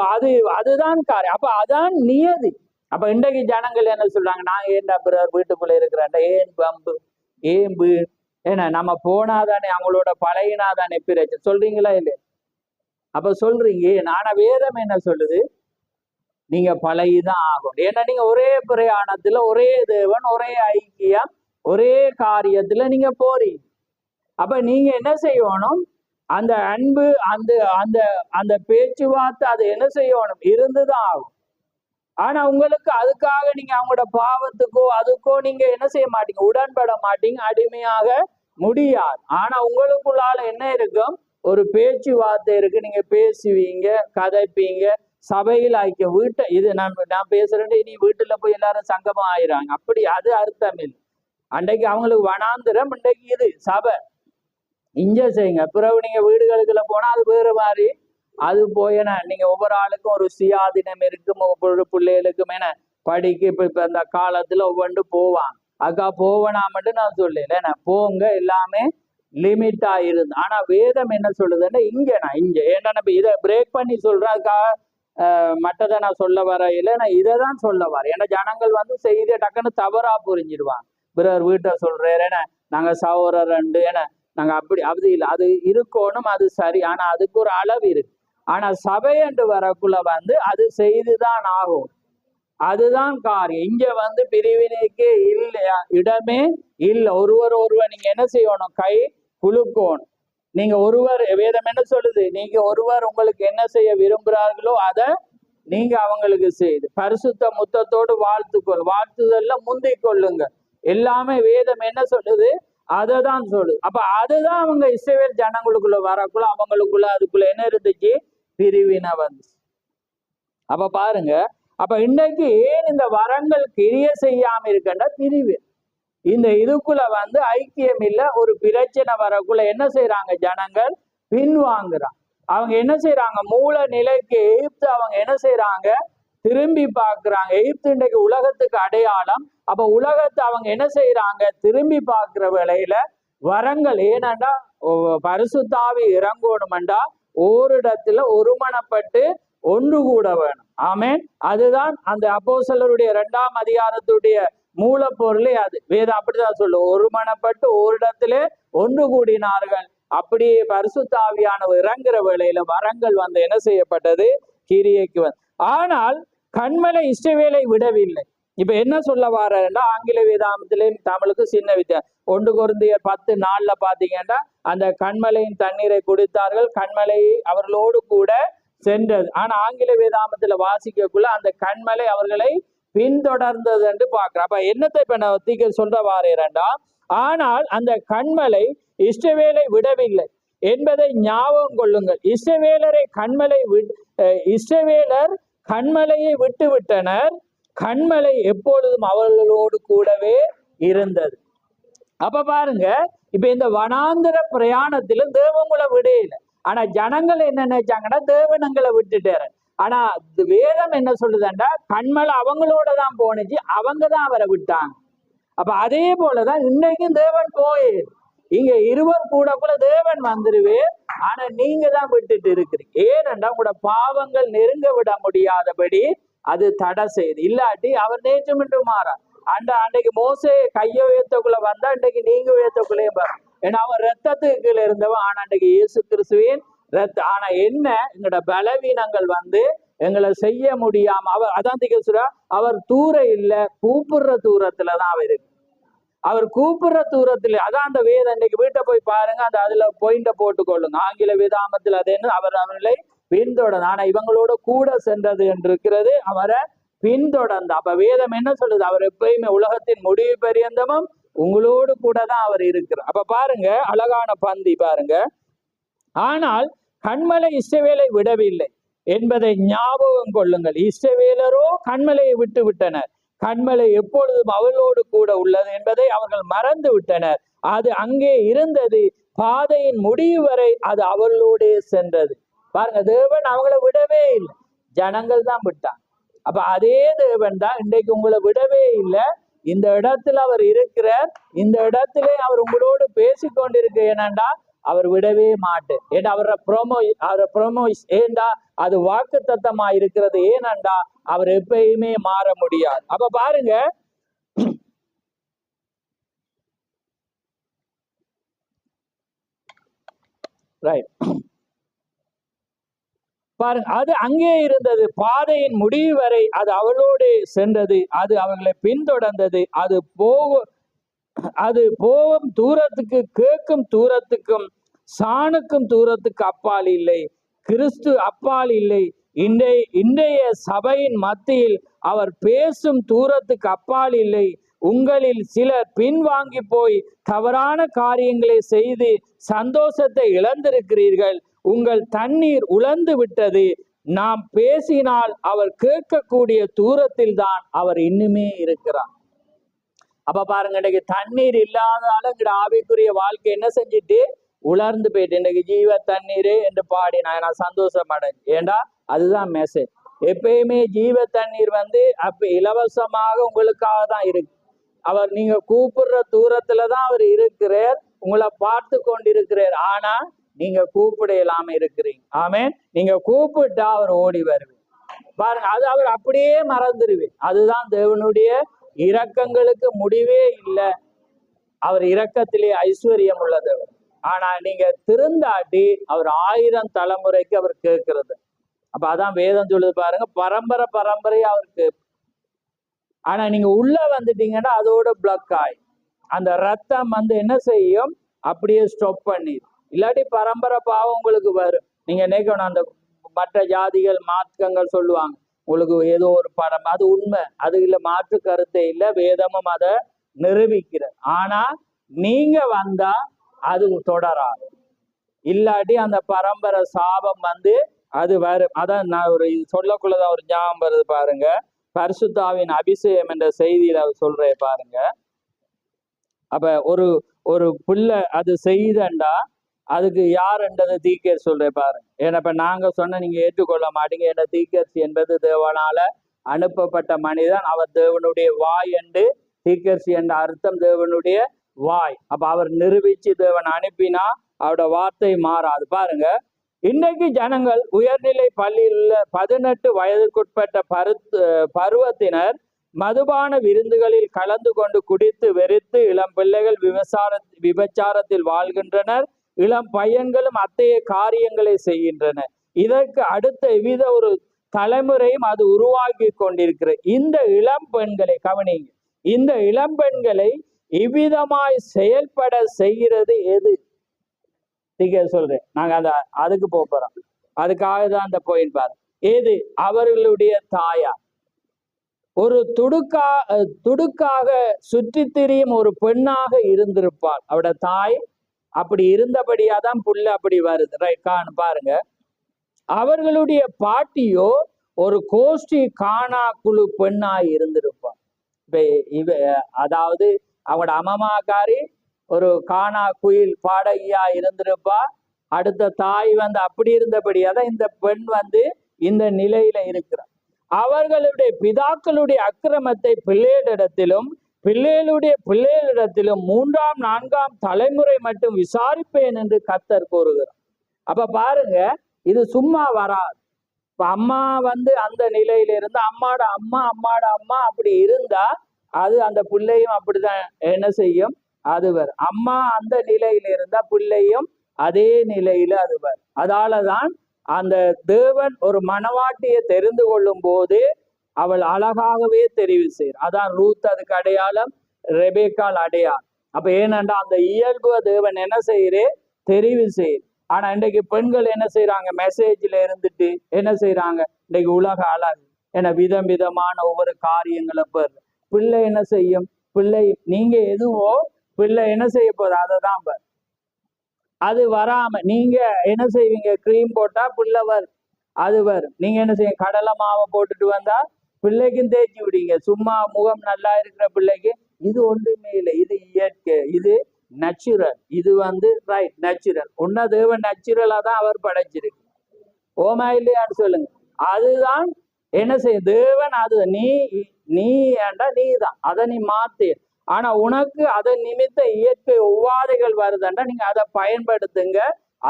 S1: அதுதான் காரியம். அப்ப அதான் நியதி. அப்ப இன்றைக்கு ஜனங்கள் என்ன சொல்றாங்க, நான் ஏன்டா பிறர் வீட்டுக்குள்ள இருக்கிறாண்ட, ஏன் பம்பு, ஏன் ஏன்னா நம்ம போனாதானே, அவங்களோட பழகினாதானே பிரச்சனை சொல்றீங்களா இல்லையா? அப்ப சொல்றீங்க. ஆனா வேதம் என்ன சொல்லுது, நீங்க பழகிதான் ஆகும். ஏன்னா நீங்க ஒரே பிரயாணத்துல, ஒரே தேவன், ஒரே ஐக்கியம், ஒரே காரியத்துல நீங்க போறீங்க. அப்ப நீங்க என்ன செய்யணும், அந்த அன்பு, அந்த அந்த அந்த பேச்சுவார்த்தை, அது என்ன செய்யணும், இருந்துதான் ஆகும். ஆனா உங்களுக்கு அதுக்காக நீங்க அவங்களோட பாவத்துக்கோ அதுக்கோ நீங்க என்ன செய்ய மாட்டீங்க, உடன்பட மாட்டீங்க, அடிமையாக முடியாது. ஆனா உங்களுக்குள்ளால என்ன இருக்கும், ஒரு பேச்சுவார்த்தை இருக்கு. நீங்க பேசுவீங்க, கதைப்பீங்க, சபையில் ஆய்க்க வீட்டை இது நான் பேசுறேன், இனி வீட்டுல போய் எல்லாரும் சங்கமா ஆயிராங்க. அப்படி அது அர்த்தம் இல்லை. அன்றைக்கு அவங்களுக்கு வனாந்திரம், இன்றைக்கு இது சபை. இங்க செய்யுங்க. பிறகு நீங்க வீடுகளுக்குள்ள போனா அது வேறு மாதிரி. அது போயன நீங்க ஒவ்வொரு ஆளுக்கும் ஒரு சுயாதீனம் இருக்கும், ஒவ்வொரு பிள்ளைகளுக்கும் என படிக்க இப்ப இந்த காலத்துல ஒவ்வொன்று போவாங்க. அக்கா போவனாமட்டு நான் சொல்லல, போங்க, எல்லாமே லிமிட்டா இருந்து. ஆனா வேதம் என்ன சொல்லுதுன்னா, ஏன்னா நம்ம இதை பிரேக் பண்ணி சொல்றேன். அதுக்காக மற்றதை நான் சொல்ல வரையில, நான் இதை தான் சொல்ல வரேன். ஏன்னா ஜனங்கள் செய்தியை டக்குன்னு தவறா புரிஞ்சிடுவாங்க. பிறர் வீட்டை சொல்றேன், ஏன்னா நாங்க சகோதரர் ஏன்னா நாங்க அப்படி இல்லை, அது இருக்கணும், அது சரி. ஆனா அதுக்கு ஒரு அளவு இருக்கு. ஆனா சபை என்று வரக்குள்ள அது செய்துதான் ஆகும். அதுதான் காரியம். இங்க பிரிவினைக்கே இல்லையா, இடமே இல்லை. ஒருவர் நீங்க என்ன செய்யணும், கை குலுக்கணும். நீங்க ஒருவர், வேதம் என்ன சொல்லுது, நீங்க ஒருவர் உங்களுக்கு என்ன செய்ய விரும்புகிறார்களோ அதை நீங்க அவங்களுக்கு செய்து பரிசுத்த முத்தத்தோடு வாழ்த்துதல்ல முந்திக் கொள்ளுங்க. எல்லாமே வேதம் என்ன சொல்லுது, அதை தான் சொல்லுது. அப்ப அதுதான் அவங்க இஸ்ரவேல் ஜனங்களுக்குள்ள வரக்குள்ள அவங்களுக்குள்ள அதுக்குள்ள என்ன இருந்துச்சு, பிரிவினை வந்துச்சு. அப்ப பாருங்க, அப்ப இன்னைக்கு ஏன் இந்த வரங்கள் கிரிய செய்யாம இருக்கண்டா, பிரிவு. இந்த இதுக்குள்ள ஐக்கியம் இல்ல, ஒரு பிரச்சனை வரக்குள்ள என்ன செய்யறாங்க, ஜனங்கள் பின்வாங்குறாங்க. அவங்க என்ன செய்யறாங்க, மூல நிலைக்கு எகிப்து அவங்க என்ன செய்யறாங்க, திரும்பி பார்க்கிறாங்க. எகிப்து இன்றைக்கு உலகத்துக்கு அடையாளம். அப்ப உலகத்தை அவங்க என்ன செய்யறாங்க, திரும்பி பார்க்கிற வேளையில வரங்கள், ஏனண்டா பரிசுத்தாவி இறங்கணும்டா ஓரிடத்துல ஒருமனப்பட்டு ஒன்று கூட வேணும். ஆமேன். அதுதான் அந்த அப்போஸ்தலருடைய 2ஆம் அதிகாரத்துடைய மூலப்பொருளே. அது வேதம் அப்படிதான் சொல்லும், ஒருமனப்பட்டு ஓரிடத்திலே ஒன்று கூடினார்கள். அப்படியே பரிசுத்தாவியானவர் இறங்குற வேளையில வரங்கள் என்ன செய்யப்பட்டது, கிரியைக்கு ஆனால் கன்மலை இஸ்ரவேலை விடவில்லை. இப்ப என்ன சொல்ல வாரா, ஆங்கில வேதாமத்திலேயும் தமிழுக்கு சின்ன வித்தியாசம். 1 கொரிந்தியர் 10:4 பாத்தீங்கன்னா, அந்த கன்மலையின் தண்ணீரை குடித்தார்கள், கன்மலை அவர்களோடு கூட சென்றது. ஆனா ஆங்கில வேதாமத்துல வாசிக்கக்குள்ள அந்த கன்மலை அவர்களை பின்தொடர்ந்தது என்று பார்க்கிறோம். அப்ப என்னத்தை இப்ப நான் சொல்ற வாரேன்டா, ஆனால் அந்த கன்மலை இஸ்ரவேலை விடவில்லை என்பதை ஞாபகம் கொள்ளுங்கள். இஸ்ரவேலர் கன்மலையை விட்டு விட்டனர், கன்மலை எப்பொழுதும் அவர்களோடு கூடவே இருந்தது. அப்ப பாருங்க, இப்ப இந்த வனாந்திர பிரயாணத்தில தேவங்களை விடையில, ஆனா ஜனங்கள் என்ன நினைச்சாங்கன்னா தேவனங்களை விட்டுட்டாரு. ஆனா வேதம் என்ன சொல்லுதுண்டா, கண்மலை அவங்களோட தான் போனுச்சு, அவங்க தான் அவரை விட்டாங்க. அப்ப அதே போலதான் இன்னைக்கும் தேவன் போய் இங்க இருவர் கூட தேவன் வந்துருவே, ஆனா நீங்க தான் விட்டுட்டு இருக்கிறீங்க. ஏனென்றா உங்களோட பாவங்கள் நெருங்க விட முடியாதபடி அது தடை செய்யுது. இல்லாட்டி அவர் நேற்று மீண்டும் மாறா. அன்றைக்கு மோசே கையை உயர்த்தக்குள்ள வந்தா இன்றைக்கு நீங்க உயர்த்தக்குள்ளேயே பாரு. ஏன்னா அவன் ரத்தத்துக்குள்ள இருந்தவன். ஆனா அன்றைக்கு இயேசு கிறிஸ்துவின் ஆனா என்ன, எங்களோட பலவீனங்கள் எங்களை செய்ய முடியாம அவர் அதான் சொல்ற, அவர் தூரம் இல்ல, கூப்பிடுற தூரத்துலதான் அவர் இருக்கு. அவர் கூப்பிடுற தூரத்துல அதான் அந்த வேதம். இன்னைக்கு வீட்டை போய் பாருங்க, அந்த அதுல பாயிண்ட போட்டுக்கொள்ளுங்க. ஆங்கில வேதாமத்தில் அது என்ன, அவர் அவர்களை பின்தொடர்ந்து, ஆனா இவங்களோட கூட சென்றது என்று இருக்கிறது, அவரை பின்தொடர்ந்து. அப்ப வேதம் என்ன சொல்லுது, அவர் எப்பயுமே உலகத்தின் முடிவு பரியந்தமும் உங்களோடு கூட தான் அவர் இருக்கிறார். அப்ப பாருங்க, அழகான பந்தி பாருங்க. ஆனால் கன்மலை இஸ்ரவேலை விடவில்லை என்பதை ஞாபகம் கொள்ளுங்கள். இஸ்ரவேலரோ கன்மலையை விட்டு விட்டனர், கன்மலை எப்பொழுதும் அவளோடு கூட உள்ளது என்பதை அவர்கள் மறந்து விட்டனர். அது அங்கே இருந்தது, பாதையின் முடிவு வரை அது அவளோடே சென்றது. பாருங்க, தேவன் அவங்கள விடவே இல்லை, ஜனங்கள் தான் விட்டான். அப்ப அதே தேவன் தான் இன்றைக்கு உங்களை விடவே இல்லை. இந்த இடத்துல அவர் இருக்கிறார், இந்த இடத்துல அவர் உங்களோடு பேசிக்கொண்டிருக்க. ஏனண்டா அவர் விடவே மாட்டேன். ஏன்னா அவரை ப்ரோமோ ஏண்டா அது வாக்கு தத்தமா இருக்கிறது. ஏனண்டா அவர் எப்பயுமே மாற முடியாது. அப்ப பாருங்க, ரைட், பாருங்க, அது அங்கே இருந்தது, பாதையின் முடிவு வரை அது அவளோடு சென்றது, அது அவர்களை பின்தொடர்ந்தது. அது போகும் தூரத்துக்கு, கேட்கும் தூரத்துக்கும் சாணுக்கும் தூரத்துக்கு அப்பால் இல்லை, கிறிஸ்து அப்பால் இல்லை. இன்றைய சபையின் மத்தியில் அவர் பேசும் தூரத்துக்கு அப்பால் இல்லை. உங்களில் சிலர் பின்வாங்கி போய் தவறான காரியங்களை செய்து சந்தோஷத்தை இழந்திருக்கிறீர்கள். உங்கள் தண்ணீர் உலர்ந்து விட்டது. நாம் பேசினால் அவர் கேட்கக்கூடிய தூரத்தில் தான் அவர் இன்னுமே இருக்கிறார். அப்ப பாருங்க, இன்னைக்கு தண்ணீர் இல்லாதால எங்கட ஆவிக்குரிய வாழ்க்கை என்ன செஞ்சுட்டு உலர்ந்து போயிட்டு, இன்னைக்கு ஜீவ தண்ணீர் என்று பாடி நான் சந்தோஷம் அடைஞ்சு. ஏண்டா அதுதான் மெசேஜ். எப்பயுமே ஜீவ தண்ணீர் அப்ப இலவசமாக உங்களுக்காக தான் இருக்கு. அவர் நீங்க கூப்பிடுற தூரத்துலதான் அவர் இருக்கிறார், உங்களை பார்த்து கொண்டிருக்கிறார். ஆனா நீங்க கூப்பிட இல்லாம இருக்கிறீங்க. ஆமேன். நீங்க கூப்பிட்டா அவர் ஓடி வருவேன். பாருங்க, அது அவர் அப்படியே மறந்துடுவேன். அதுதான் தேவனுடைய இரக்கங்களுக்கு முடிவே இல்லை. அவர் இரக்கத்திலே ஐஸ்வர்யம் உள்ளதவர். ஆனா நீங்க திருந்தாட்டி அவர் 1000 தலைமுறைக்கு அவர் கேட்கிறது. அப்ப அதான் வேதம் சொல்லுது பாருங்க, பரம்பரையா அவருக்கு. ஆனா நீங்க உள்ள வந்துட்டீங்கன்னா அதோட பிளக் ஆகி அந்த ரத்தம் என்ன செய்யும், அப்படியே ஸ்டாப் பண்ணி. இல்லாட்டி பரம்பரை பாவம் உங்களுக்கு வரும். நீங்க நினைக்கணும், அந்த மற்ற ஜாதிகள் மார்க்கங்கள் சொல்லுவாங்க உங்களுக்கு ஏதோ ஒரு படம், அது உண்மை, அது இல்ல, மாற்று கருத்தை இல்லை, வேதமும் அதை நிரூபிக்கிற. ஆனா நீங்க வந்தா அது தொடராது. இல்லாட்டி அந்த பரம்பரை சாபம் அது வரும். அதான் நான் ஒரு சொல்லக்குள்ளதான் ஒரு ஞாபகம் வருது பாருங்க, பரிசுத்தாவின் அபிஷேகம் என்ற செய்தியில சொல்றேன் பாருங்க. அப்ப ஒரு புள்ள அது செய்தண்டா அதுக்கு யாருன்றதை தீக்கர் சொல்றேன் பாருங்க. ஏன்னா இப்ப நாங்க சொன்ன நீங்க ஏற்றுக்கொள்ள மாட்டீங்க. ஏன்னா தீக்கர்சி என்பது தேவனால அனுப்பப்பட்ட மனிதன், அவர் தேவனுடைய வாய் என்று, தீக்கர்சி என்ற அர்த்தம் தேவனுடைய வாய். அப்ப அவர் நிரூபிச்சு தேவன் அனுப்பினா அவரோட வார்த்தை மாறாது. பாருங்க, இன்றைக்கு ஜனங்கள் உயர்நிலை பள்ளியில் உள்ள 18 வயதுக்குட்பட்ட பருவத்தினர் மதுபான விருந்துகளில் கலந்து கொண்டு குடித்து வெறித்து இளம் பிள்ளைகள் விபச்சாரத்தில் வாழ்கின்றனர். இளம் பையன்களும் அத்தகைய காரியங்களை செய்கின்றனர். இதற்கு அடுத்த எவ்வித ஒரு தலைமுறையும் அது உருவாக்கி கொண்டிருக்கிற இந்த இளம் பெண்களை கவனிங்க. இந்த இளம் பெண்களை இவ்விதமாய் செயல்பட செய்கிறது எது? சொல்றேன், நாங்க அதுக்கு போறோம். அதுக்காக தான் அந்த பாயிண்ட் பாரு. ஏது? அவர்களுடைய தாயா ஒரு துடுக்காக சுற்றி திரியும் ஒரு பெண்ணாக இருந்திருப்பாள். அவட தாய் அப்படி இருந்தபடியாதான் புள்ள அப்படி வருது. ரைட், பாருங்க, அவர்களுடைய பாட்டியோ ஒரு கோஷ்டி காணா குழு பெண்ணாய் இருந்திருப்பான். இப்ப அதாவது அவங்களோட அம்மாக்காரி ஒரு காணா குயில் பாடகியா இருந்திருப்பா. அடுத்த தாய் வந்து அப்படி இருந்தபடியாதான் இந்த பெண் வந்து இந்த நிலையில இருக்கிறார். அவர்களுடைய பிதாக்களுடைய அக்கிரமத்தை பிள்ளைகளிடத்திலும் பிள்ளைகளிடத்திலும் 3ஆம் 4ஆம் தலைமுறை மட்டும் விசாரிப்பேன் என்று கர்த்தர் கூறுகிறார். அப்ப பாருங்க, இது சும்மா வராது. இப்ப அம்மா வந்து அந்த நிலையில இருந்தா அம்மாட அம்மா அப்படி இருந்தா அது அந்த பிள்ளையும் அப்படிதான் என்ன செய்யும், அது வரும். அம்மா அந்த நிலையில இருந்தா பிள்ளையும் அதே நிலையில அது வரும். அதாலதான் அந்த தேவன் ஒரு மணவாட்டியை தெரிந்து கொள்ளும் போது அவள் அழகாகவே தெரிவு செய்யும். அதான் ரூத் அதுக்கு அடையாளம், ரெபேக்கால் அடையாளம். அப்ப ஏனென்றா அந்த இயல்பு தேவன் என்ன செய்யறே தெரிவு செய்யும். ஆனா இன்றைக்கு பெண்கள் என்ன செய்யறாங்க, மெசேஜ்ல இருந்துட்டு என்ன செய்யறாங்க, இன்னைக்கு உலக அழகு என விதம் விதமான ஒவ்வொரு காரியங்களை பெற பிள்ளை என்ன செய்யும், பிள்ளை நீங்க எதுவோ பிள்ளை என்ன செய்ய போகுது அதை தான் பார். அது வராம நீங்க என்ன செய்வீங்க, கிரீம் போட்டா பிள்ளை வரும், அது வரும். நீங்க என்ன செய்ய, கடலை மாவை போட்டுட்டு வந்தா பிள்ளைக்கும் தேய்ச்சி விடுங்க. சும்மா முகம் நல்லா இருக்கிற பிள்ளைக்கு இது ஒன்றுமே இல்லை, இது இயற்கை, இது நேச்சுரல், இது வந்து ரைட் நேச்சுரல். உன்ன தேவன் நேச்சுரலா தான் அவர் படைச்சிருக்கு. ஓமா இல்லையான்னு சொல்லுங்க. அதுதான் என்ன செய்ய தேவன், அது நீ ஏண்டா நீ தான் அதை நீ மாத்து. ஆனா உனக்கு அதை நிமித்த இயற்கை உபாதைகள் வருதுன்றா நீங்க அதை பயன்படுத்துங்க,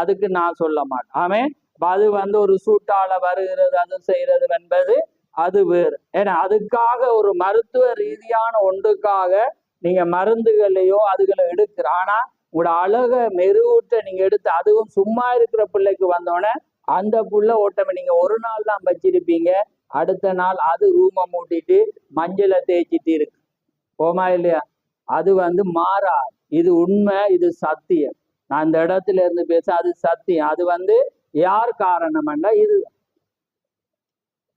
S1: அதுக்கு நான் சொல்ல மாட்டேன். ஆமே, அது வந்து ஒரு சூட்டால வருகிறது அது செய்யறது என்பது அது வேறு. ஏன்னா அதுக்காக ஒரு மருத்துவ ரீதியான ஒன்றுக்காக நீங்க மருந்துகளையோ அதுகளை எடுக்கிற, ஆனா உங்களோட அழக மெருகூட்ட நீங்க எடுத்து அதுவும் சும்மா இருக்கிற பிள்ளைக்கு வந்தோடனே அந்த புள்ள ஓட்டமை நீங்க ஒரு நாள் தான் வச்சிருப்பீங்க, அடுத்த நாள் அது ரூமை மூட்டிட்டு மஞ்சளை தேய்ச்சிட்டு இருக்கு. போமா இல்லையா? அது வந்து மாறாது. இது உண்மை, இது சத்தியம். நான் அந்த இடத்துல இருந்து பேச அது சத்தியம். அது வந்து யார் காரணம்னா இது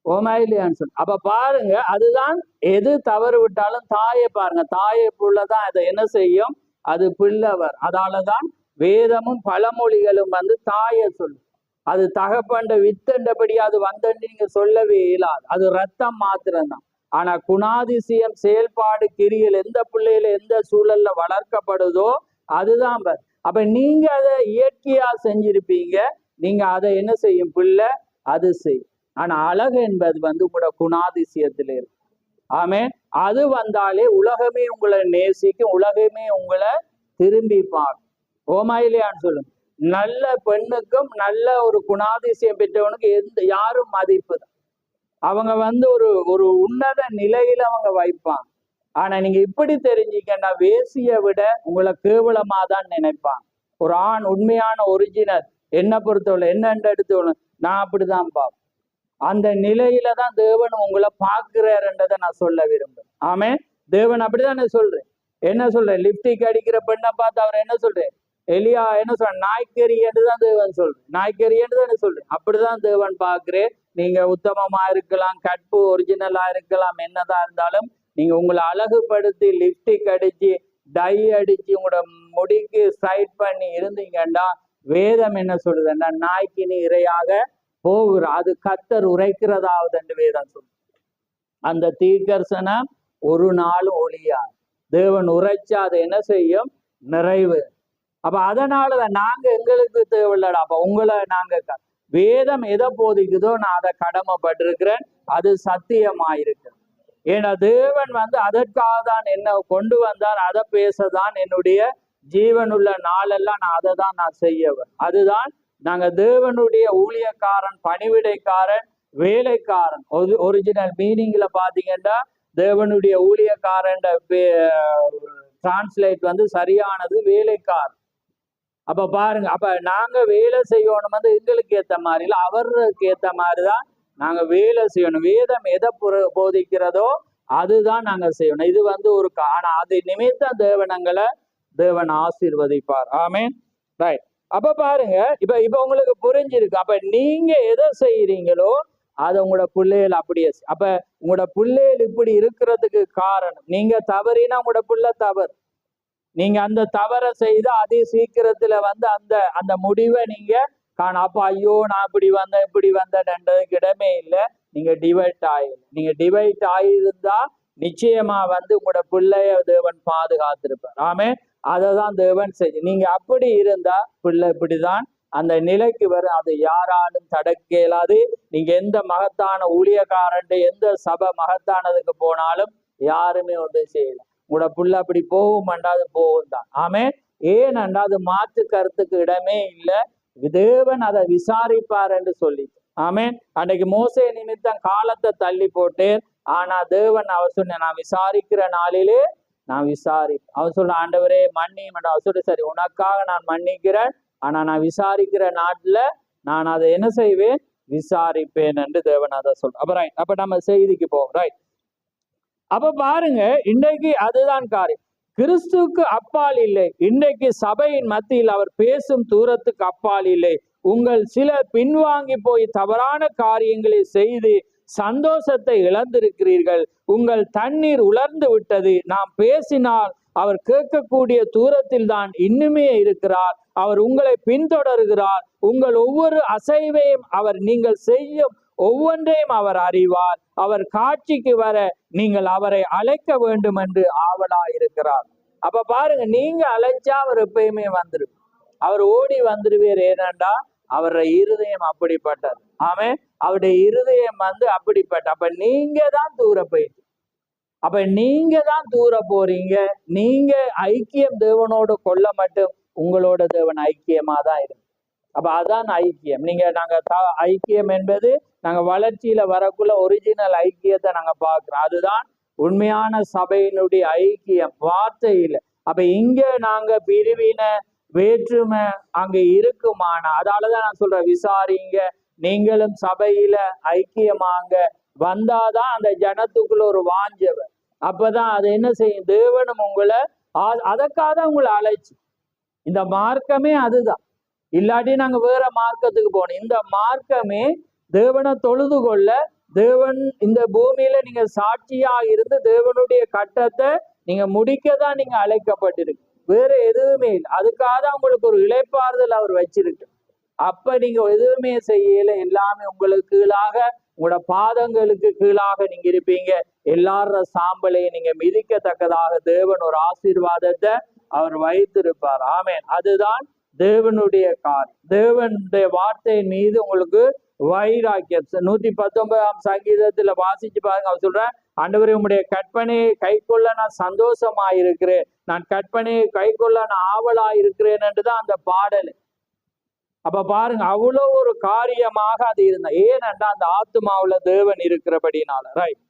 S1: ஓமா இல்லையான்னு சொல்லு. அப்ப பாருங்க, அதுதான் எது தவறு விட்டாலும் தாயை பாருங்க, தாயை புள்ளதான் அதை என்ன செய்யும், அது பிள்ளவர். அதாலதான் வேதமும் பழமொழிகளும் வந்து தாயை சொல்லு. அது தகப்பண்ட வித்தண்டபடி அது வந்தன்னு நீங்க சொல்லவே இயலாது, அது ரத்தம் மாத்திரம்தான். ஆனா குணாதிசயம் செயல்பாடு கிரியில் எந்த பிள்ளையில எந்த சூழல்ல வளர்க்கப்படுதோ அதுதான். அப்ப நீங்க அதை இயற்கையா செஞ்சிருப்பீங்க, நீங்க அதை என்ன செய்யும் பிள்ளை அது செய்யும். ஆனா அழகு என்பது வந்து உங்களோட குணாதிசயத்துல இருக்கு. ஆமே, அது வந்தாலே உலகமே உங்களை நேசிக்கும், உலகமே உங்களை திரும்பி பார்க்கும். ஓமா இல்லையான்னு சொல்லுங்க. நல்ல பெண்ணுக்கும் நல்ல ஒரு குணாதிசயம் பெற்றவனுக்கு யாரும் மதிப்பு தான். அவங்க வந்து ஒரு உன்னத நிலையில அவங்க வைப்பாங்க. ஆனா நீங்க இப்படி தெரிஞ்சுக்கன்னா வேசியை விட உங்களை கேவலமா தான் நினைப்பாங்க. ஒரு ஆண் உண்மையான ஒரிஜினல் என்ன பொறுத்தவரை என்னென்று எடுத்தவனு நான் அப்படிதான் பார்ப்பேன். அந்த நிலையில தான் தேவன் உங்களை பார்க்கிறாருன்றதை நான் சொல்ல விரும்புறேன். ஆமே, தேவன் அப்படிதான் சொல்றேன். என்ன சொல்றேன், லிப்டிக் அடிக்கிற பெண்ணை பார்த்து அவர் என்ன சொல்றேன், எலியா என்ன சொல்ற, நாய்க்கறி என்று தான் தேவன் சொல்றேன், நாய்க்கறி என்று தான் சொல்றேன். அப்படிதான் தேவன் பார்க்கிறேன். நீங்க உத்தமமா இருக்கலாம், கற்பு ஒரிஜினலா இருக்கலாம், என்னதான் இருந்தாலும் நீங்க உங்களை அழகுபடுத்தி லிப்டிக் அடிச்சு டை அடிச்சு உங்களோட முடிக்கு ஸ்ட்ரைட் பண்ணி இருந்தீங்கன்னா வேதம் என்ன சொல்லுதுன்னா நாய்க்கு நீ இரையாக போகிற, அது கர்த்தர் உரைக்கிறதாவது என்று வேதம் சொல்லு. அந்த தீர்க்கதரிசனம் ஒரு நாளும் ஒளியா, தேவன் உரைச்சா அதை என்ன செய்யும், நிறைவு. அப்ப அதனாலதான் நாங்க எங்களுக்கு தேவையில்லடா. அப்ப உங்களை நாங்க வேதம் எதை போதிக்குதோ நான் அதை கடமைப்பட்டிருக்கிறேன், அது சத்தியமாயிருக்கு. ஏன்னா தேவன் வந்து அதற்காக தான் என்ன கொண்டு வந்தார், அதை பேசதான் என்னுடைய ஜீவனுள்ள நாளெல்லாம் நான் அதை தான் நான் செய்யவேன். அதுதான் நாங்க தேவனுடைய ஊழியக்காரன், பணிவிடைக்காரன், வேலைக்காரன். ஒரிஜினல் மீனிங்ல பாத்தீங்கன்னா தேவனுடைய ஊழியக்காரன் டிரான்ஸ்லேட் வந்து சரியானது வேலைக்காரன். அப்ப பாருங்க, அப்ப நாங்க வேலை செய்யணும் வந்து எங்களுக்கு ஏத்த மாதிரி இல்லை, அவருக்கு ஏத்த மாதிரிதான் நாங்க வேலை செய்யணும். வேதம் எதை போதிக்கிறதோ அதுதான் நாங்க செய்யணும். இது வந்து ஒரு ஆனா அது நிமித்தம் தேவன் ஆசீர்வதிப்பார். ஆமென். ரைட். அப்ப பாருங்க, இப்ப உங்களுக்கு புரிஞ்சிருக்கு. அப்ப நீங்க எதை செய்யறீங்களோ அதை உங்களோட பிள்ளைகள் அப்படியே. அப்ப உங்களோட பிள்ளைகள் இப்படி இருக்கிறதுக்கு காரணம், நீங்க தவறினா உங்களோட பிள்ளை தவறு, நீங்க அந்த தவறை செய்து அதே சீக்கிரத்துல வந்து அந்த முடிவை நீங்க காண. அப்ப ஐயோ நான் இப்படி வந்தேன்றதுக்கு இடமே இல்லை. நீங்க டிவைட் ஆகியிருந்தா நிச்சயமா உங்களோட பிள்ளைய தேவன் பாதுகாத்திருப்பார். ஆமே, அதை தான் தேவன் செய்ய. நீங்க அப்படி இருந்தா பிள்ளை இப்படிதான் அந்த நிலைக்கு வரும். அது யாராலும் தடுக்க இயலாது. நீங்க எந்த மகத்தான ஊழியக்காரன், எந்த சபை மகத்தானதுக்கு போனாலும் யாருமே ஒன்றும் செய்யல. உங்களோட புள்ள அப்படி போகும் அண்டாது போகும் தான். ஆமே, ஏன் அண்டாது மாற்று கருத்துக்கு இடமே இல்லை. தேவன் அதை விசாரிப்பார் என்று சொல்லி. ஆமே, அன்னைக்கு மோசே நிமித்தம் காலத்தை தள்ளி போட்டேன். ஆனா தேவன் அவர் சொன்ன, நான் விசாரிக்கிற நாளிலே நான் அவர் சொல்ற, ஆண்டவரே மன்னியும். அவர் சொல்ற, சரி உனக்காக நான் மன்னிக்கிறேன், ஆனா நான் விசாரிக்கிற நாட்டுல நான் அதை என்ன செய்வேன், விசாரிப்பேன் என்று தேவன் அதை சொல்ற. அப்ப ரைட், அப்ப நம்ம செய்திக்கு போவோம். ரைட், அப்ப பாருங்க, இன்றைக்கு அதுதான் காரியம். கிறிஸ்துவுக்கு அப்பால் இல்லை. இன்றைக்கு சபையின் மத்தியில் அவர் பேசும் தூரத்துக்கு அப்பால் இல்லை. உங்கள் சிலர் பின்வாங்கி போய் தவறான காரியங்களை செய்து சந்தோஷத்தை இழந்திருக்கிறீர்கள். உங்கள் தண்ணீர் உலர்ந்து விட்டது. நாம் பேசினால் அவர் கேட்கக்கூடிய தூரத்தில் தான் இன்னுமே இருக்கிறார். அவர் உங்களை பின்தொடர்கிறார். உங்கள் ஒவ்வொரு அசைவையும் அவர், நீங்கள் செய்யும் ஒவ்வொன்றையும் அவர் அறிவார். அவர் காட்சிக்கு வர நீங்கள் அவரை அழைக்க வேண்டும் என்று ஆவலா இருக்கிறார். அப்ப பாருங்க, நீங்க அழைச்சா அவர் எப்பயுமே வந்துடும். அவர் ஓடி வந்துடுவார். ஏனண்டா அவருடைய இருதயம் அப்படிப்பட்டது. ஆமே, அவருடைய இருதயம் அப்படிப்பட்ட. அப்ப நீங்க தான் தூர போயிட்டு, அப்ப நீங்க தான் தூர போறீங்க. நீங்க ஐக்கியம் தேவனோடு கொள்ள மட்டும் உங்களோட தேவன் ஐக்கியமா தான் இருக்கு. அப்ப அதான் ஐக்கியம். நாங்க ஐக்கியம் என்பது நாங்க வளர்ச்சியில வரக்குள்ள ஒரிஜினல் ஐக்கியத்தை நாங்க பார்க்கிறோம். அதுதான் உண்மையான சபையினுடைய ஐக்கியம், வார்த்தையில. அப்ப இங்க நாங்க பிரிவினை வேற்றுமை அங்க இருக்குமான, அதாலதான் நான் சொல்றேன், விசாரிங்க. நீங்களும் சபையில ஐக்கியமாங்க வந்தாதான் அந்த ஜனத்துக்குள்ள ஒரு வாஞ்சவர். அப்பதான் அது என்ன செய்யும், தேவனும் உங்களை அதற்காக உங்களை அழைச்சு. இந்த மார்க்கமே அதுதான். இல்லாட்டி நாங்க வேற மார்க்கத்துக்கு போகணும். இந்த மார்க்கமே தேவனை தொழுது கொள்ள, தேவன் இந்த பூமியில நீங்க சாட்சியா இருந்து தேவனுடைய கட்டத்தை நீங்க முடிக்கதான் நீங்க அழைக்கப்பட்டிருக்கு. வேற எதுவுமே இல்லை. அதுக்காக தான் உங்களுக்கு ஒரு இளைப்பாறுதல் அவர் வச்சிருக்கு. அப்ப நீங்க எதுவுமே செய்யல, எல்லாமே உங்களுக்கு கீழாக, உங்களோட பாதங்களுக்கு கீழாக நீங்க இருப்பீங்க. எல்லார சாம்பலையும் நீங்க மிதிக்கத்தக்கதாக தேவன் ஒரு ஆசீர்வாதத்தை அவர் வைத்திருப்பார். ஆமேன். அதுதான் தேவனுடைய காரியம். தேவனுடைய வார்த்தையின் மீது உங்களுக்கு வைராக்கியம். 119ஆம் சங்கீதத்துல வாசிச்சு பாருங்க. அவர் சொல்ற, ஆண்டவரே உம்முடைய கற்பனையை கை கொள்ள நான் சந்தோஷமாயிருக்கிறேன், நான் கற்பனையை கை கொள்ள நான் ஆவலாயிருக்கிறேன் என்றுதான் அந்த பாடல். அப்ப பாருங்க, அவ்வளவு ஒரு காரியமாக அது இருந்த. ஏனென்றா அந்த ஆத்துமாவுல தேவன் இருக்கிறபடினால. ரைட்,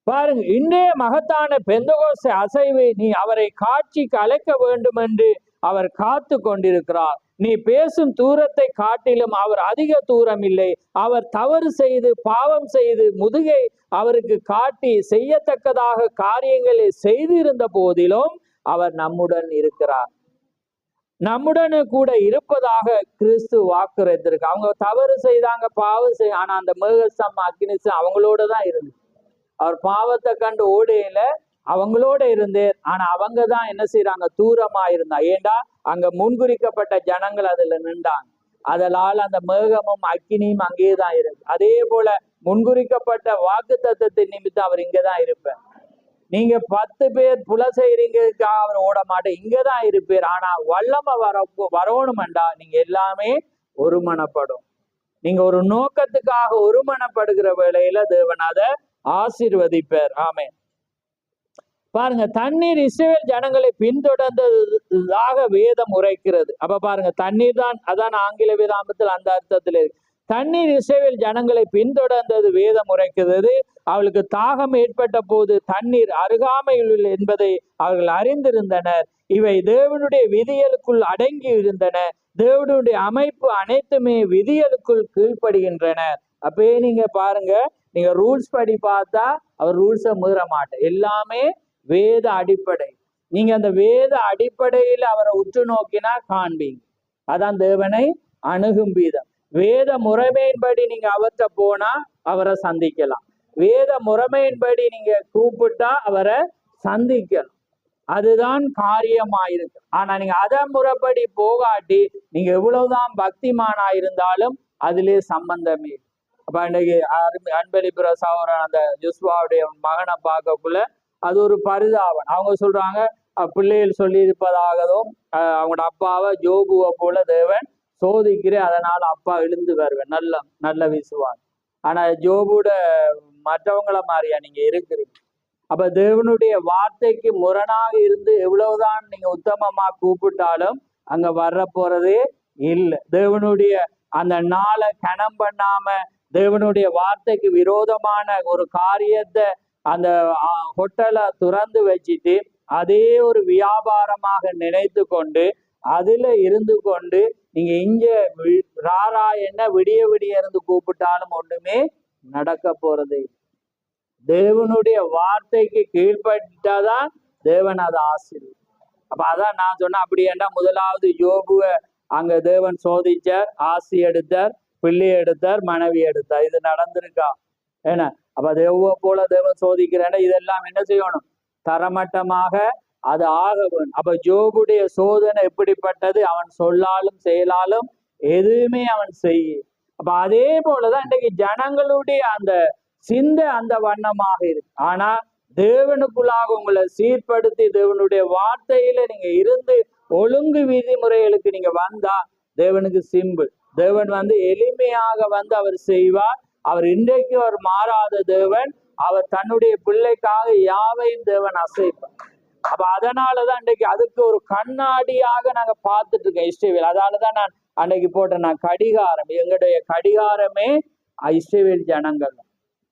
S1: பாருங்க, இன்றைய மகத்தான பெந்தகோஸ்தே அசைவை நீ அவரை காட்சிக்கு அழைக்க வேண்டும் என்று அவர் காத்து கொண்டிருக்கிறார். நீ பேசும் தூரத்தை காட்டிலும் அவர் அதிக தூரம் இல்லை. அவர் தவறு செய்து பாவம் செய்து முதுகை அவருக்கு காட்டி செய்யத்தக்கதாக காரியங்களை செய்திருந்த போதிலும் அவர் நம்முடன் இருக்கிறார். நம்முடனே கூட இருப்பதாக கிறிஸ்து வாக்குறுத்திருக்கு. அவங்க தவறு செய்தாங்க, பாவம் செய்ய, ஆனா அந்த மேகஸ்தம் அக்னிஸ்தம் அவங்களோட தான் இருந்து. அவர் பாவத்தை கண்டு ஓடையில அவங்களோட இருந்தேர். ஆனா அவங்க தான் என்ன செய்யறாங்க, தூரமா இருந்தா. ஏண்டா அங்க முன்குறிக்கப்பட்ட ஜனங்கள் அதுல நின்றாங்க. அதனால அந்த மேகமும் அக்கினியும் அங்கேதான் இருக்கு. அதே போல முன்குறிக்கப்பட்ட வாக்கு தத்தத்தின் நிமித்தம் அவர் இங்கதான் இருப்பார். நீங்க 10 பேர் புல செய்றீங்களுக்காக அவர் ஓட மாட்டேன், இங்கதான் இருப்பார். ஆனா வல்லமை வரணுமெண்டா நீங்க எல்லாமே ஒருமனப்படும். நீங்க ஒரு நோக்கத்துக்காக ஒருமனப்படுகிற வேளையில தேவன் அதை ஆசீர்வதிப்பார். ஆமென். பாருங்க, தண்ணீர் இஸ்ரவேல் ஜனங்களை பின்தொடர்ந்ததாக வேதம் உரைக்கிறது. அப்ப பாருங்க, தண்ணீர் தான், அதான் ஆங்கில வேதாமத்தில் அந்த அர்த்தத்தில் இருக்கு. தண்ணீர் இஸ்ரவேல் ஜனங்களை பின்தொடர்ந்தது வேதம் உரைக்கிறது. அவளுக்கு தாகம் ஏற்பட்ட போது தண்ணீர் அருகாமையில் என்பதை அவர்கள் அறிந்திருந்தனர். இவை தேவனுடைய விதிகளுக்குள் அடங்கி இருந்தன. தேவனுடைய அமைப்பு அனைத்துமே விதிகளுக்குள் கீழ்ப்படுகின்றன. அப்பயே நீங்க பாருங்க, நீங்க ரூல்ஸ் படி பார்த்தா அவர் ரூல்ஸை மீற மாட்டேன். எல்லாமே வேத அடிப்படை. நீங்க அந்த வேத அடிப்படையில அவரை உற்று நோக்கினா காண்பீங்க. அதான் தேவனை அணுகும் வீதம். வேத முறைமையின்படி நீங்க அவர்கிட்ட போனா அவரை சந்திக்கலாம். வேத முறைமையின்படி நீங்க கூப்பிட்டா அவரை சந்திக்கலாம். அதுதான் காரியமாயிருக்கு. ஆனா நீங்க அதை முறைப்படி போகாட்டி நீங்க எவ்வளவுதான் பக்திமானா இருந்தாலும் அதிலே சம்பந்தமே. அப்ப இன்னைக்கு அன்பளிப்புற சகோதரன் அந்த ஜுஸ்வாவுடைய மகனை பார்க்கக்குள்ள அது ஒரு பரிதாபம். அவங்க சொல்றாங்க பிள்ளைகள் சொல்லி இருப்பதாகவும் அவங்களோட அப்பாவை ஜோபுவை போல தேவன் சோதிக்கிறேன், அதனால அப்பா எழுந்து வருவேன், நல்ல நல்ல விசுவான். ஆனா ஜோபுட மற்றவங்கள மாதிரியா நீங்க இருக்கிறீங்க. அப்ப தேவனுடைய வார்த்தைக்கு முரணாக இருந்து எவ்வளவுதான் நீங்க உத்தமமா கூப்பிட்டாலும் அங்க வர்ற போறதே இல்லை. தேவனுடைய அந்த நாளை கணம் பண்ணாம தேவனுடைய வார்த்தைக்கு விரோதமான ஒரு காரியத்தை அந்த ஹோட்டலை துறந்து வச்சுட்டு அதே ஒரு வியாபாரமாக நினைத்து கொண்டு அதுல இருந்து கொண்டு நீங்க இங்க ராரா என்ன விடிய விடிய இருந்து கூப்பிட்டாலும் ஒண்ணுமே நடக்க போறது. தேவனுடைய வார்த்தைக்கு கீழ்பட்டாதான் தேவன் அதை ஆசீர்வதிப்பார். அப்ப அதான் நான் சொன்னேன், அப்படி ஏண்டா முதலாவது யோபுவை அங்க தேவன் சோதிச்சார், ஆசி எடுத்தார், பிள்ளை எடுத்தார், மனைவி எடுத்தார். இது நடந்திருக்கா? ஏன்னா அப்ப தேவ போல தேவன் சோதிக்கிறேன்னா இதெல்லாம் என்ன செய்யணும்? தரமட்டமாக அது ஆக வேணும். அப்ப ஜோபுடைய சோதனை எப்படிப்பட்டது? அவன் சொல்லாலும் செயலாலும் எதுவுமே அவன் செய்ய. அப்ப அதே போலதான் இன்றைக்கு ஜனங்களுடைய அந்த சிந்தை அந்த வண்ணமாக இருக்கு. ஆனா தேவனுக்குள்ளாக உங்களை சீர்படுத்தி தேவனுடைய வார்த்தையில நீங்க இருந்து ஒழுங்கு விதிமுறைகளுக்கு நீங்க வந்தா தேவனுக்கு சிம்பிள். தேவன் எளிமையாக அவர் செய்வார். அவர் இன்றைக்கு அவர் மாறாத தேவன். அவர் தன்னுடைய பிள்ளைக்காக யாவையும் தேவன் அசைப்பார். அப்ப அதனாலதான் இன்றைக்கு அதுக்கு ஒரு கண்ணாடியாக நாங்க பார்த்துட்டு இருக்கோம் இஸ்ரவேல். அதனாலதான் நான் அன்னைக்கு போட்டேன், நான் கடிகாரம், எங்களுடைய கடிகாரமே இஸ்ரவேல் ஜனங்கள்.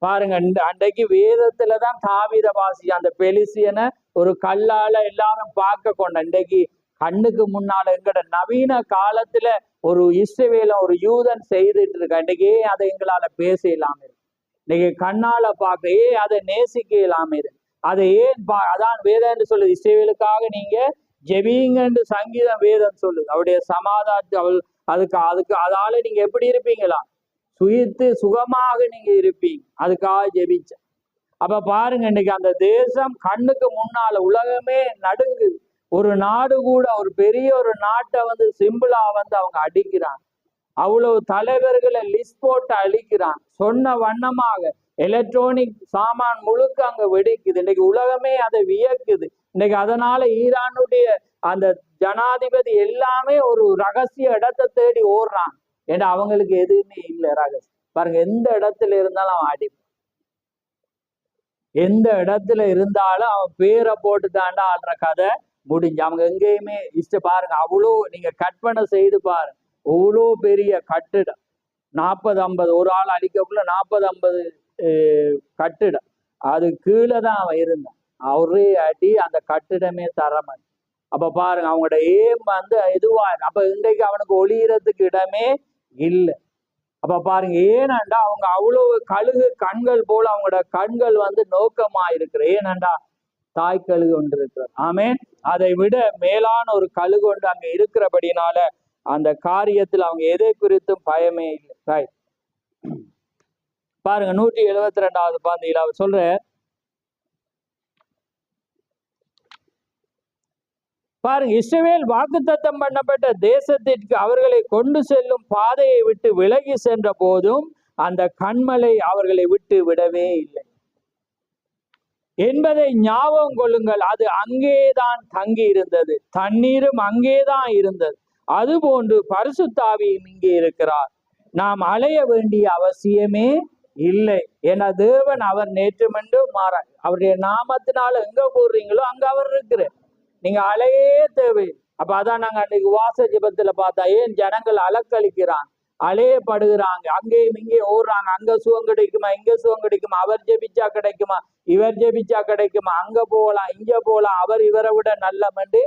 S1: பாருங்க, அன்றைக்கு வேதத்துலதான் தாவீத வாசி அந்த பெலிசியனை ஒரு கல்லால எல்லாரும் பார்க்க கொண்ட. இன்றைக்கு கண்ணுக்கு முன்னால எங்கட நவீன காலத்துல ஒரு இஸ்ரவேல ஒரு யூதன் செய்துட்டு இருக்க. இன்றைக்கு அதை எங்களால பேச இல்லாம இருக்கு. இன்னைக்கு கண்ணால பார்க்க அதை நேசிக்க இல்லாம இருக்கு. அதை அதான் வேதம் என்று சொல்லுது, இஸ்ரவேலுக்காக நீங்க ஜெபிங்கன்னு சங்கீதம் வேதம் சொல்லுது. அவருடைய சமாதானத்தை அதுக்கு அதால நீங்க எப்படி இருப்பீங்களா? சுயித்து சுகமாக நீங்க இருப்பீங்க, அதுக்காக ஜெபிச்ச. அப்ப பாருங்க, இன்னைக்கு அந்த தேசம் கண்ணுக்கு முன்னால உலகமே நடுங்குது. ஒரு நாடு கூட ஒரு பெரிய ஒரு நாட்டை சிம்பிளா அவங்க அடிக்கிறாங்க. அவ்வளவு தலைவர்களை லிஸ்ட் போட்டு அழிக்கிறான். சொன்ன வண்ணமாக எலக்ட்ரானிக் சாமான் முழுக்க அங்க வெடிக்குது. இன்னைக்கு உலகமே அதை வியக்குது. இன்னைக்கு அதனால ஈரானுடைய அந்த ஜனாதிபதி எல்லாமே ஒரு ரகசிய இடத்தை தேடி ஓடுறான். ஏன்னா அவங்களுக்கு எதுவுமே இல்லை ரகசியம். பாருங்க, எந்த இடத்துல இருந்தாலும் அவன் அடிப்பான். எந்த இடத்துல இருந்தாலும் அவன் பேரை போட்டுட்டாண்டா ஆடுற கதை முடிஞ்சு. அவங்க எங்கேயுமே பாருங்க, அவ்வளோ நீங்க கற்பனை செய்து பாருங்க, அவ்வளோ பெரிய கட்டிடம், 40-50 ஒரு ஆள் அடிக்கக்குள்ள 40-50 கட்டிடம். அது கீழே தான் அவன் இருந்தான். அவரே அடி அந்த கட்டிடமே தரமன். அப்ப பாருங்க, அவங்களோட ஏம் எதுவா. அப்ப இன்றைக்கு அவனுக்கு ஒளியறதுக்கு இடமே இல்லை. அப்ப பாருங்க, ஏனண்டா அவங்க அவ்வளவு கழுகு கண்கள் போல அவங்களோட கண்கள் நோக்கமா இருக்கிற. ஏனண்டா தாய் கழுகு ஒன்று இருக்கிறது. ஆமேன். அதை விட மேலான ஒரு கழுகு ஒன்று அங்க இருக்கிறபடினால அந்த காரியத்தில் அவங்க எதை குறித்தும் பயமே இல்லை. பாருங்க, 172வது பாந்தியில் அவர் சொல்ற, பாருங்க, இஸ்ரவேல் வாக்குத்தத்தம் பண்ணப்பட்ட தேசத்திற்கு அவர்களை கொண்டு செல்லும் பாதையை விட்டு விலகி சென்ற போதும் அந்த கண்மலை அவர்களை விட்டு விடவே இல்லை என்பதை ஞாபகம் கொள்ளுங்கள். அது அங்கேதான் தங்கி இருந்தது, தண்ணீரும் அங்கேதான் இருந்தது. அதுபோன்று பரிசுத்தாவியும் இங்கே இருக்கிறார். நாம் அலைய வேண்டிய அவசியமே இல்லை. ஏன்னா தேவன் அவர் நேற்று மண்டும் மாறார். அவருடைய நாமத்தினால எங்க போடுறீங்களோ அங்க அவர் இருக்கிறார். நீங்க அலையே தேவை. அப்ப அதான் நாங்க அன்னைக்கு வாச ஜெபத்துல பார்த்தா, ஏன் ஜனங்கள் அலக்களிக்கிறாங்க, அலையப்படுகிறாங்க, அங்கேயும் இங்கே ஓடுறாங்க. அங்க சுகம் கிடைக்குமா, இங்க சுகம் கிடைக்குமா, அவர் ஜெபிச்சா கிடைக்குமா, இவர் ஜெபிச்சா கிடைக்குமா, அங்க போகலாம் இங்க போகலாம், அவர் இவரை விட நல்லமண்டு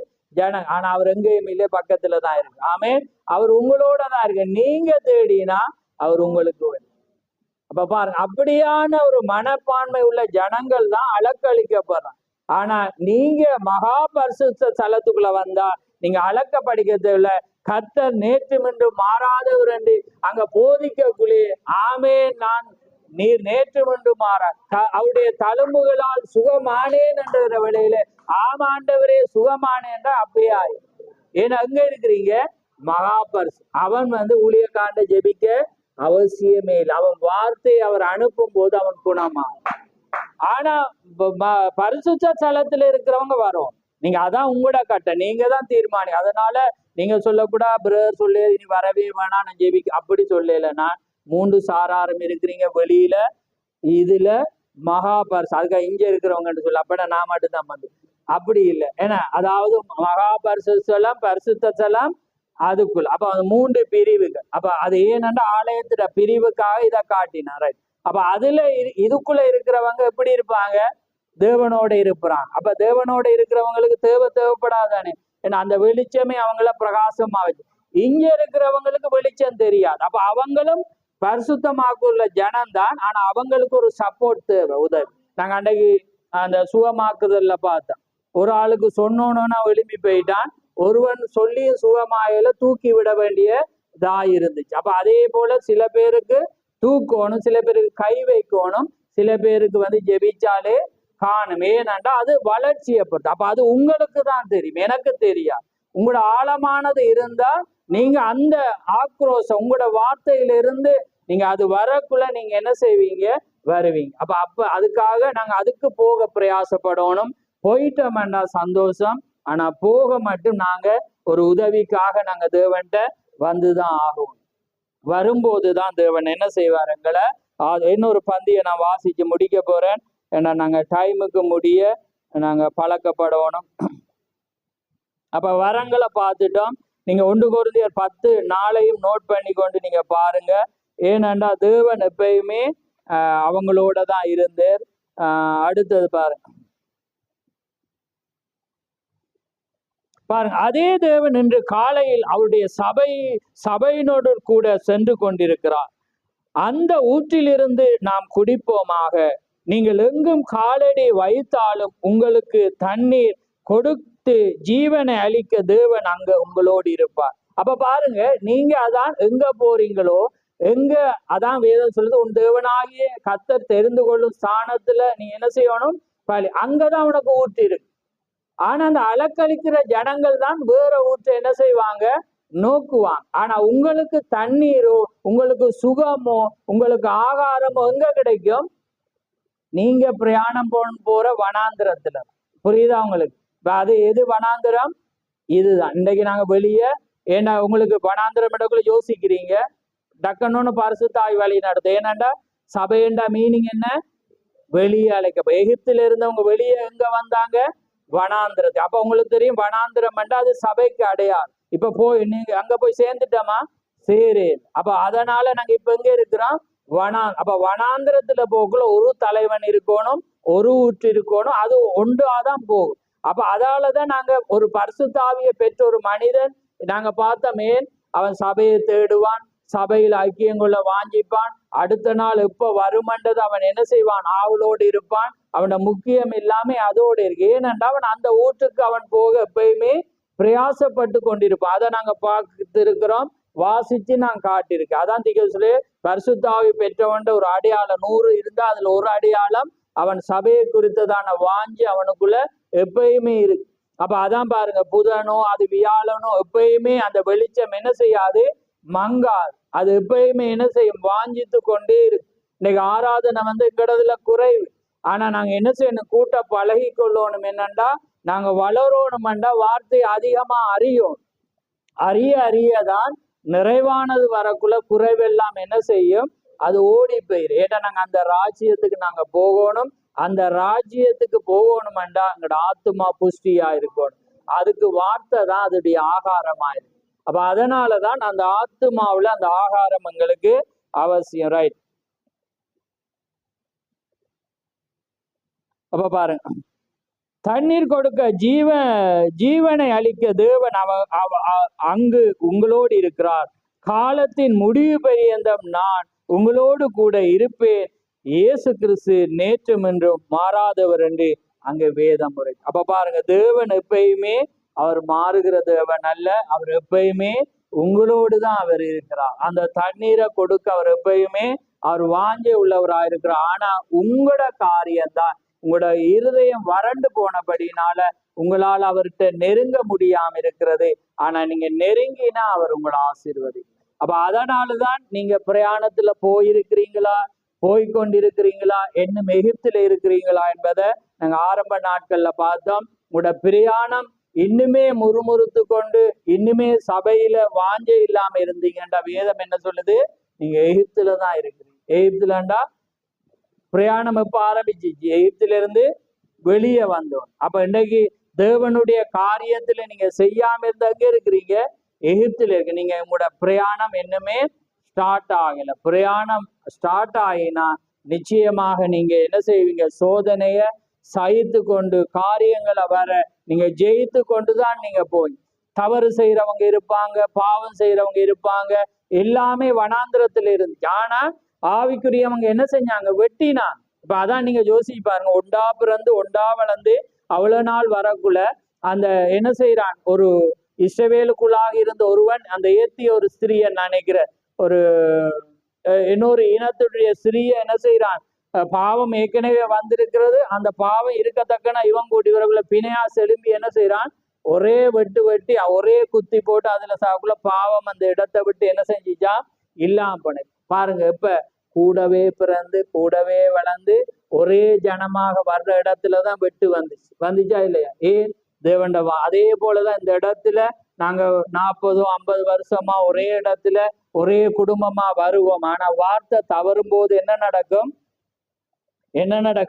S1: ஆனா அவர் எங்கேயும் இல்லை, பக்கத்துலதான் இருக்கு. ஆமேன். அவர் உங்களோட தான் இருக்கு. நீங்க தேடினா அவர் உங்களுக்கு வேணும். அப்ப பாருங்க, அப்படியான ஒரு மனப்பான்மை உள்ள ஜனங்கள் தான் அலக்களிக்கப்படுறாங்க. ஆனா நீங்க மகா பரிசுத்த ஸ்தலத்துக்குள்ள வந்தா நீங்க அலக்கப்படுகிறது இல்ல. கர்த்தர் நேற்று மின்று மாறாதவர் என்று அங்க போதிக்கக்குள்ளே, ஆமே நான் நீர் நேற்று மின்று மாற அவருடைய தழும்புகளால் சுகமானேன் என்ற வேளையில ஆமாண்டவரே சுகமானேன் என்ற அப்படியே ஆயிடும். ஏன்னா அங்க இருக்கிறீங்க மகா பரிசு. அவன் ஊழியக்காண்ட ஜெபிக்க அவசியமே இல்லை. அவன் வார்த்தையை அவர் அனுப்பும் போது அவன் குணமா. ஆனா பரிசுத்த ஸ்தலத்துல இருக்கிறவங்க வரும். நீங்க அதான் உங்களோட கட்ட, நீங்க தான் தீர்மானி. அதனால நீங்க சொல்லக்கூடா பிரதர் சொல்லு இனி வரவே வேணாம் நான் ஜெபிக்க அப்படி சொல்லல. நான் 3 சாராரும் இருக்கிறீங்க வெளியில, இதுல மகாபரிசு அதுக்காக இங்க இருக்கிறவங்கன்னு சொல்ல அப்ப நான் மட்டும்தான் வந்து அப்படி இல்லை. ஏன்னா அதாவது மகாபரிசுத்தலம் பரிசுத்த ஸ்தலம் அதுக்குள்ள அப்ப அது 3 பிரிவுகள். அப்ப அது ஏனென்றா ஆலயத்துல பிரிவுக்காக இதை காட்டினார். அப்ப அதுல இதுக்குள்ள இருக்கிறவங்க எப்படி இருப்பாங்க? தேவனோட இருப்பாங்க. அப்ப தேவனோட இருக்கிறவங்களுக்கு தேவைப்படாதானே, ஏன்னா அந்த வெளிச்சமே அவங்கள பிரகாசமா வச்சு. இங்க இருக்கிறவங்களுக்கு வெளிச்சம் தெரியாது. அப்ப அவங்களும் பரிசுத்தமாக்குள்ள ஜனம்தான். ஆனா அவங்களுக்கு ஒரு சப்போர்ட் தேவை, உதவி. நாங்க அன்றைக்கு அந்த சுகமாக்குதல்ல பார்த்தோம். ஒரு ஆளுக்கு சொன்னோன்னா எழுப்பி போயிட்டான், ஒருவன் சொல்லி சுகமாயில தூக்கி விட வேண்டிய இதா இருந்துச்சு. அப்ப அதே போல சில பேருக்கு தூக்கணும், சில பேருக்கு கை வைக்கணும், சில பேருக்கு வந்து ஜெபிச்சாலே காணும். ஏனண்டா அது வளர்ச்சியை பொறுத்து. அப்ப அது உங்களுக்கு தான் தெரியும், எனக்கு தெரியாது. உங்களோட ஆழமானது இருந்தா நீங்க அந்த ஆக்ரோஷம் உங்களோட வார்த்தையிலிருந்து நீங்க அது வரக்குள்ள நீங்க என்ன செய்வீங்க? வருவீங்க. அப்ப அதுக்காக நாங்க அதுக்கு போக பிரயாசப்படணும். போயிட்டோம்னா சந்தோஷம். ஆனா போக மட்டும் நாங்க ஒரு உதவிக்காக நாங்க தேவன்கிட்ட வந்துதான் ஆகும். வரும்போதுதான் தேவன் என்ன செய்வாருங்களை. இன்னொரு பந்தியை நான் வாசிச்சு முடிக்க போறேன். ஏன்னா நாங்க டைமுக்கு முடிய நாங்க பழக்கப்படணும். அப்ப வரங்களை பார்த்துட்டோம். நீங்க 1 கொரிந்தியர் 10 நாளையும் நோட் பண்ணி கொண்டு நீங்க பாருங்க. ஏனென்றா தேவன் எப்பயுமே அவங்களோட தான் இருந்தார். அடுத்தது பாருங்க, அதே தேவன் இன்று காலையில் அவருடைய சபையினோடு கூட சென்று கொண்டிருக்கிறார். அந்த ஊற்றிலிருந்து நாம் குடிப்போமாக. நீங்கள் எங்கும் காலடி வைத்தாலும் உங்களுக்கு தண்ணீர் கொடுத்து ஜீவனை அளிக்க தேவன் அங்க உங்களோடு இருப்பார். அப்ப பாருங்க, நீங்க அதான் எங்க போறீங்களோ, எங்க அதான் வேதம் சொல்லுது, உன் தேவனாகிய கர்த்தர் தெரிந்து கொள்ளும் ஸ்தானத்துல நீ என்ன செய்யணும்? அங்கதான் உனக்கு ஊற்று இருக்கு. ஆனா அந்த அலக்களிக்கிற ஜனங்கள் தான் வேற ஊற்றை என்ன செய்வாங்க? நோக்குவாங்க. ஆனா உங்களுக்கு தண்ணீரோ, உங்களுக்கு சுகமோ, உங்களுக்கு ஆகாரமோ எங்க கிடைக்கும்? நீங்க பிரயாணம் போற வனாந்திரத்துல. புரியுதா உங்களுக்கு? அது எது வனாந்திரம்? இதுதான். இன்னைக்கு நாங்க வெளியே, ஏன்னா உங்களுக்கு வனாந்திரம் இடக்குள்ள யோசிக்கிறீங்க, டக்குன்னு பரிசுத்தாய் வழி நடத்து. ஏன்னாண்டா சபையண்டா மீனிங் என்ன? வெளியே அழைக்க. எகிப்தில இருந்தவங்க வெளியே எங்க வந்தாங்க? வனாந்திரத்தை. அப்ப உங்களுக்கு தெரியும் வனாந்திரம் அது சபைக்கு அடையாது. இப்ப போய் நீங்க அங்க போய் சேர்ந்துட்டோமா? சரி. அப்ப அதனால நாங்க இப்ப எங்க இருக்கிறோம்? அப்ப வனாந்திரத்துல போக்குள்ள ஒரு தலைவன் இருக்கணும், ஒரு ஊற்று இருக்கணும், அது ஒன்றாதான் போகும். அப்ப அதாலதான் நாங்க ஒரு பரிசுத்தாவியை பெற்ற ஒரு மனிதன் நாங்க பார்த்தோமே, அவன் சபையை தேடுவான், சபையில் ஐக்கியங்குள்ள வாஞ்சிப்பான், அடுத்த நாள் எப்ப வருமன்றது அவன் என்ன செய்வான்? ஆவலோடு இருப்பான். அவனோட முக்கியம் எல்லாமே அதோடு இருக்கு. ஏனென்றா அவன் அந்த ஊற்றுக்கு அவன் போக எப்பயுமே பிரயாசப்பட்டு கொண்டிருப்பான். அதை நாங்க பார்த்து இருக்கிறோம், வாசிச்சு நான் காட்டியிருக்கேன். அதான் திகழ்ச்சி பரிசுத்தாவி பெற்றவன் ஒரு அடையாளம் 100 இருந்தா அதுல ஒரு அடையாளம் அவன் சபையை குறித்ததான வாஞ்சி அவனுக்குள்ள எப்பயுமே இருக்கு. அப்ப அதான் பாருங்க, புதனோ அது வியாழனோ எப்பயுமே அந்த வெளிச்சம் என்ன செய்யாது? மங்காது. அது எப்பயுமே என்ன செய்யும்? வாஞ்சித்து கொண்டே இருக்கு. இன்னைக்கு ஆராதனை எங்கடதுல குறைவு. ஆனா நாங்க என்ன செய்யணும்? கூட்ட பழகி கொள்ளணும். என்னண்டா நாங்க வளரணும்டா வார்த்தை அதிகமா அறியதான் நிறைவானது வரக்குள்ள குறைவெல்லாம் என்ன செய்யும்? அது ஓடி போயிரு. ஏன்னா நாங்க அந்த ராஜ்யத்துக்கு நாங்க போகணும். அந்த ராஜ்யத்துக்கு போகணும்டா எங்களோட ஆத்துமா புஷ்டியா இருக்கணும். அதுக்கு வார்த்தை தான் அதோடைய ஆகாரமா இருக்கு. அப்ப அதனாலதான் அந்த ஆத்துமாவுல அந்த ஆகாரம் எங்களுக்கு அவசியம். ரைட். அப்ப பாருங்க, தண்ணீர் கொடுக்க ஜீவனை அளிக்க தேவன் அங்கு உங்களோடு இருக்கிறார். காலத்தின் முடிவு பரியந்தம் நான் உங்களோடு கூட இருப்பேன். இயேசு கிறிஸ்து நேற்றும் என்றும் மாறாதவர் என்று அங்க வேதம் முறை. அப்ப பாருங்க, தேவன் எப்பயுமே அவர் மாறுகிற தேவன் அல்ல. அவர் எப்பயுமே உங்களோடு தான் அவர் இருக்கிறார். அந்த தண்ணீரை கொடுக்க அவர் எப்பயுமே அவர் வாஞ்சை உள்ளவராக இருக்கிறார். ஆனா உங்களோட காரியம்தான், உங்களோட இருதயம் வறண்டு போனபடினால உங்களால் அவர்கிட்ட நெருங்க முடியாம இருக்கிறது. ஆனா நீங்க நெருங்கினா அவர் உங்களை ஆசீர்வதி. அப்ப அதனாலதான் நீங்க பிரயாணத்துல போயிருக்கிறீங்களா, போய்கொண்டிருக்கிறீங்களா, இன்னும் எகிப்துல இருக்கிறீங்களா என்பதை நாங்க ஆரம்ப நாட்கள்ல பார்த்தோம். உங்களோட பிரயாணம் இன்னுமே முறுமுறுத்து கொண்டு இன்னுமே சபையில வாஞ்சை இல்லாம இருந்தீங்கன்றா வேதம் என்ன சொல்லுது? நீங்க எகிப்துலதான் இருக்கிறீங்க. எகிப்துலண்டா பிரயாணம் எப்ப ஆரம்பிச்சிச்சு? எகிப்துல இருந்து வெளியே வந்தோம். அப்ப இன்னைக்கு தேவனுடைய காரியத்துல நீங்க செய்யாம இருந்தங்க இருக்கிறீங்க, எகிப்துல இருக்கு. நீங்க உங்களோட பிரயாணம் இன்னுமே ஸ்டார்ட் ஆகல. பிரயாணம் ஸ்டார்ட் ஆகினா நிச்சயமாக நீங்க என்ன செய்வீங்க? சோதனைய சகித்து கொண்டு காரியங்களை வர நீங்க ஜெயித்து கொண்டுதான் நீங்க போய். தவறு செய்யறவங்க இருப்பாங்க, பாவம் செய்யறவங்க இருப்பாங்க, எல்லாமே வனாந்திரத்துல இருந்து. ஆனா ஆவிக்குரியவங்க என்ன செஞ்சாங்க? வெட்டினாங்க. இப்ப அதான் நீங்க யோசிச்சு பாருங்க, ஒண்டா பிறந்து ஒண்டா வளர்ந்து அவ்வளவு நாள் வரக்குள்ள அந்த என்ன செய்யறான்? ஒரு இஸ்ரவேலுக்குள்ளாக இருந்த ஒருவன் அந்த ஏத்திய ஒரு ஸ்திரிய நினைக்கிற ஒரு இன்னொரு இனத்துடைய ஸ்திரிய என்ன செய்யறான்? பாவம் ஏற்கனவே வந்திருக்கிறது, அந்த பாவம் இருக்கத்தக்கன இவன் கூட்டி வரக்குள்ள பிணையா செலும்பி என்ன செய்யறான்? ஒரே வெட்டு வெட்டி ஒரே குத்தி போட்டு அதுல சாக்குள்ள பாவம் அந்த இடத்தை விட்டு என்ன செஞ்சிச்சா? இல்லாம பண்ணு. பாருங்க, இப்ப கூடவே பிறந்து கூடவே வளர்ந்து ஒரே ஜனமாக வர்ற இடத்துலதான் வெட்டு வந்துச்சா இல்லையா? ஏன்? தேவண்ட அதே போலதான் இந்த இடத்துல நாங்க 40-50 வருஷமா ஒரே இடத்துல ஒரே குடும்பமா வருவோம். ஆனா வார்த்தை தவறும் போது என்ன நடக்கும்?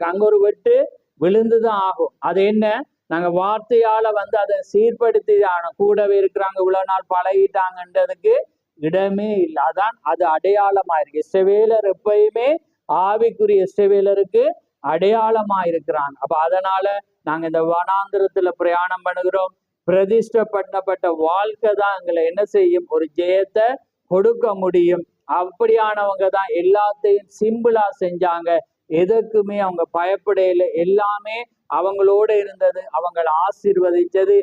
S1: அங்க ஒரு வெட்டு விழுந்துதான் ஆகும். அது என்ன? நாங்க வார்த்தையால அதை சீர்படுத்தி ஆனோம். கூடவே இருக்கிறாங்க, இவ்வளவு நாள் பழகிட்டாங்கன்றதுக்கு இடமே இல்லை. அதான் அது அடையாளமா இருக்கு. இஸ்ரவேலர் எப்பயுமே ஆவிக்குரிய இஸ்ரவேலருக்கு அடையாளமா இருக்கிறாங்க. அப்ப அதனால நாங்க இந்த வனாந்திரத்துல பிரயாணம் பண்ணுகிறோம். பிரதிஷ்டப்பட்ட வாழ்க்கை தான் எங்களை என்ன செய்யும்? ஒரு ஜெயத்தை கொடுக்க முடியும். அப்படியானவங்க தான் எல்லாத்தையும் சிம்பிளா செஞ்சாங்க. எதற்குமே அவங்க பயப்படையில. எல்லாமே அவங்களோட இருந்தது, அவங்களை ஆசீர்வதிச்சது.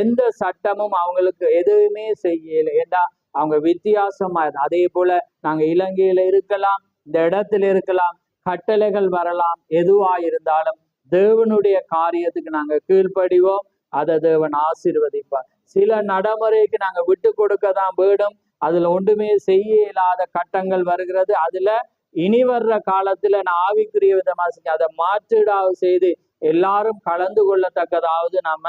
S1: எந்த சட்டமும் அவங்களுக்கு எதுவுமே செய்யல. ஏண்டா அவங்க வித்தியாசமா இருக்கு. அதே போல நாங்க இலங்கையில இருக்கலாம், இந்த இடத்துல இருக்கலாம், கட்டளைகள் வரலாம், எதுவா இருந்தாலும் தேவனுடைய காரியத்துக்கு நாங்க கீழ்ப்படிவோம். அதை தேவன் ஆசீர்வதிப்பார். சில நடைமுறைக்கு நாங்க விட்டு கொடுக்க தான் வேணும். அதுல ஒன்றுமே செய்ய இயலாத கட்டங்கள் வருகிறது. அதுல இனி வர்ற காலத்துல நான் ஆவிக்குரிய விதமா செஞ்சு அதை மாற்றீடாவது செய்து எல்லாரும் கலந்து கொள்ளத்தக்கதாவது நம்ம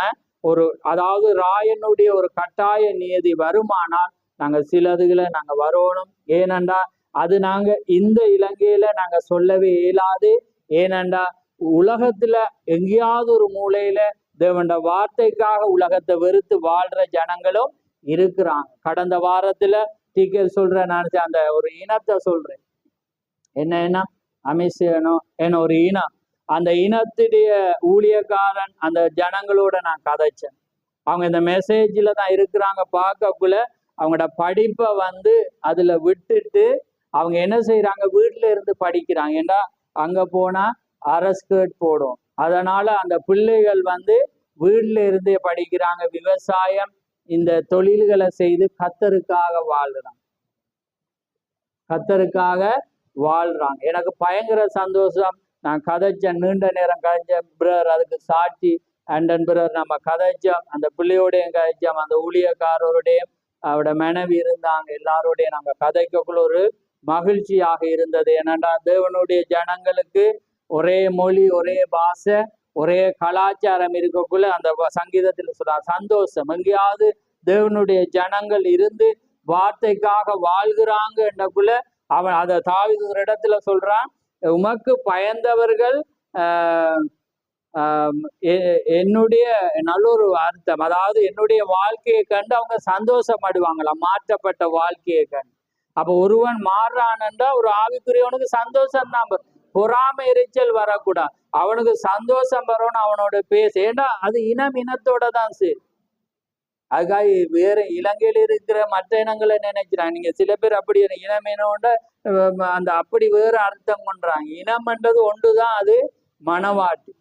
S1: அதாவது ராயனுடைய ஒரு கட்டாய நியதி வருமானால் நாங்க சிலதுகளை நாங்க வரணும். ஏனண்டா அது நாங்க இந்த இலங்கையில நாங்க சொல்லவே இயலாது. ஏனண்டா உலகத்துல எங்கேயாவது ஒரு மூலையில தேவண்ட வார்த்தைக்காக உலகத்தை வெறுத்து வாழ்ற ஜனங்களும் இருக்கிறாங்க. கடந்த வாரத்துல டீக்கர் சொல்றேன், நான் அந்த ஒரு இனத்தை சொல்றேன். என்ன அமிசேனோ என்ன ஒரு இனம், அந்த இனத்துடைய ஊழியக்காரன் அந்த ஜனங்களோட நான் கதைச்சேன். அவங்க இந்த மெசேஜ்ல தான் இருக்கிறாங்க. பார்க்கக்குள்ள அவங்களோட படிப்பை அதுல விட்டுட்டு அவங்க என்ன செய்யறாங்க? வீட்டுல இருந்து படிக்கிறாங்க. ஏண்டா அங்க போனா அரஸ்கேட் போடும். அதனால அந்த பிள்ளைகள் வீட்டுல இருந்தே படிக்கிறாங்க. விவசாயம் இந்த தொழில்களை செய்து கர்த்தருக்காக வாழ்றாங்க. எனக்கு பயங்கர சந்தோஷம். நான் கதைச்சேன், நீண்ட நேரம் கதைச்சேன் பிரதர், அதுக்கு சாட்சி அண்டன் பிரதர். நம்ம கதைச்சோம், அந்த பிள்ளையோடையும் கதைச்சோம், அந்த ஊழியக்காரருடையும் அவரோட மனைவி இருந்தாங்க. எல்லாரோடையும் நாங்க கதைக்கக்குள்ள ஒரு மகிழ்ச்சியாக இருந்தது. ஏனண்டா தேவனுடைய ஜனங்களுக்கு ஒரே மொழி, ஒரே பாஷை, ஒரே கலாச்சாரம் இருக்கக்குள்ள அந்த சங்கீதத்துல சொல்ற சந்தோஷம். எங்கேயாவது தேவனுடைய ஜனங்கள் இருந்து வார்த்தைக்காக வாழ்கிறாங்க என்றக்குள்ள அவன் அதை தாவீது ஒரு இடத்துல சொல்றான், உமக்கு பயந்தவர்கள் என்னுடைய நல்லொரு அர்த்தம், அதாவது என்னுடைய வாழ்க்கையை கண்டு அவங்க சந்தோஷப்படுவாங்களாம், மாற்றப்பட்ட வாழ்க்கையை கண்டு. அப்ப ஒருவன் மாறுறான்டா ஒரு ஆவிக்குரியவனுக்கு சந்தோஷம் தான். பொறாமை எரிச்சல் வரக்கூடாது, அவனுக்கு சந்தோஷம் வரணும் அவனோட பேச. ஏண்டா அது இனத்தோட தான் சரி. அதுக்காக வேற இலங்கையில இருக்கிற மற்ற இனங்களை நினைக்கிறாங்க. நீங்க சில பேர் அப்படி இனம் இனோட அந்த அப்படி வேற அர்த்தம் பண்றாங்க. இனம்ன்றது ஒன்றுதான், அது மனவாட்டி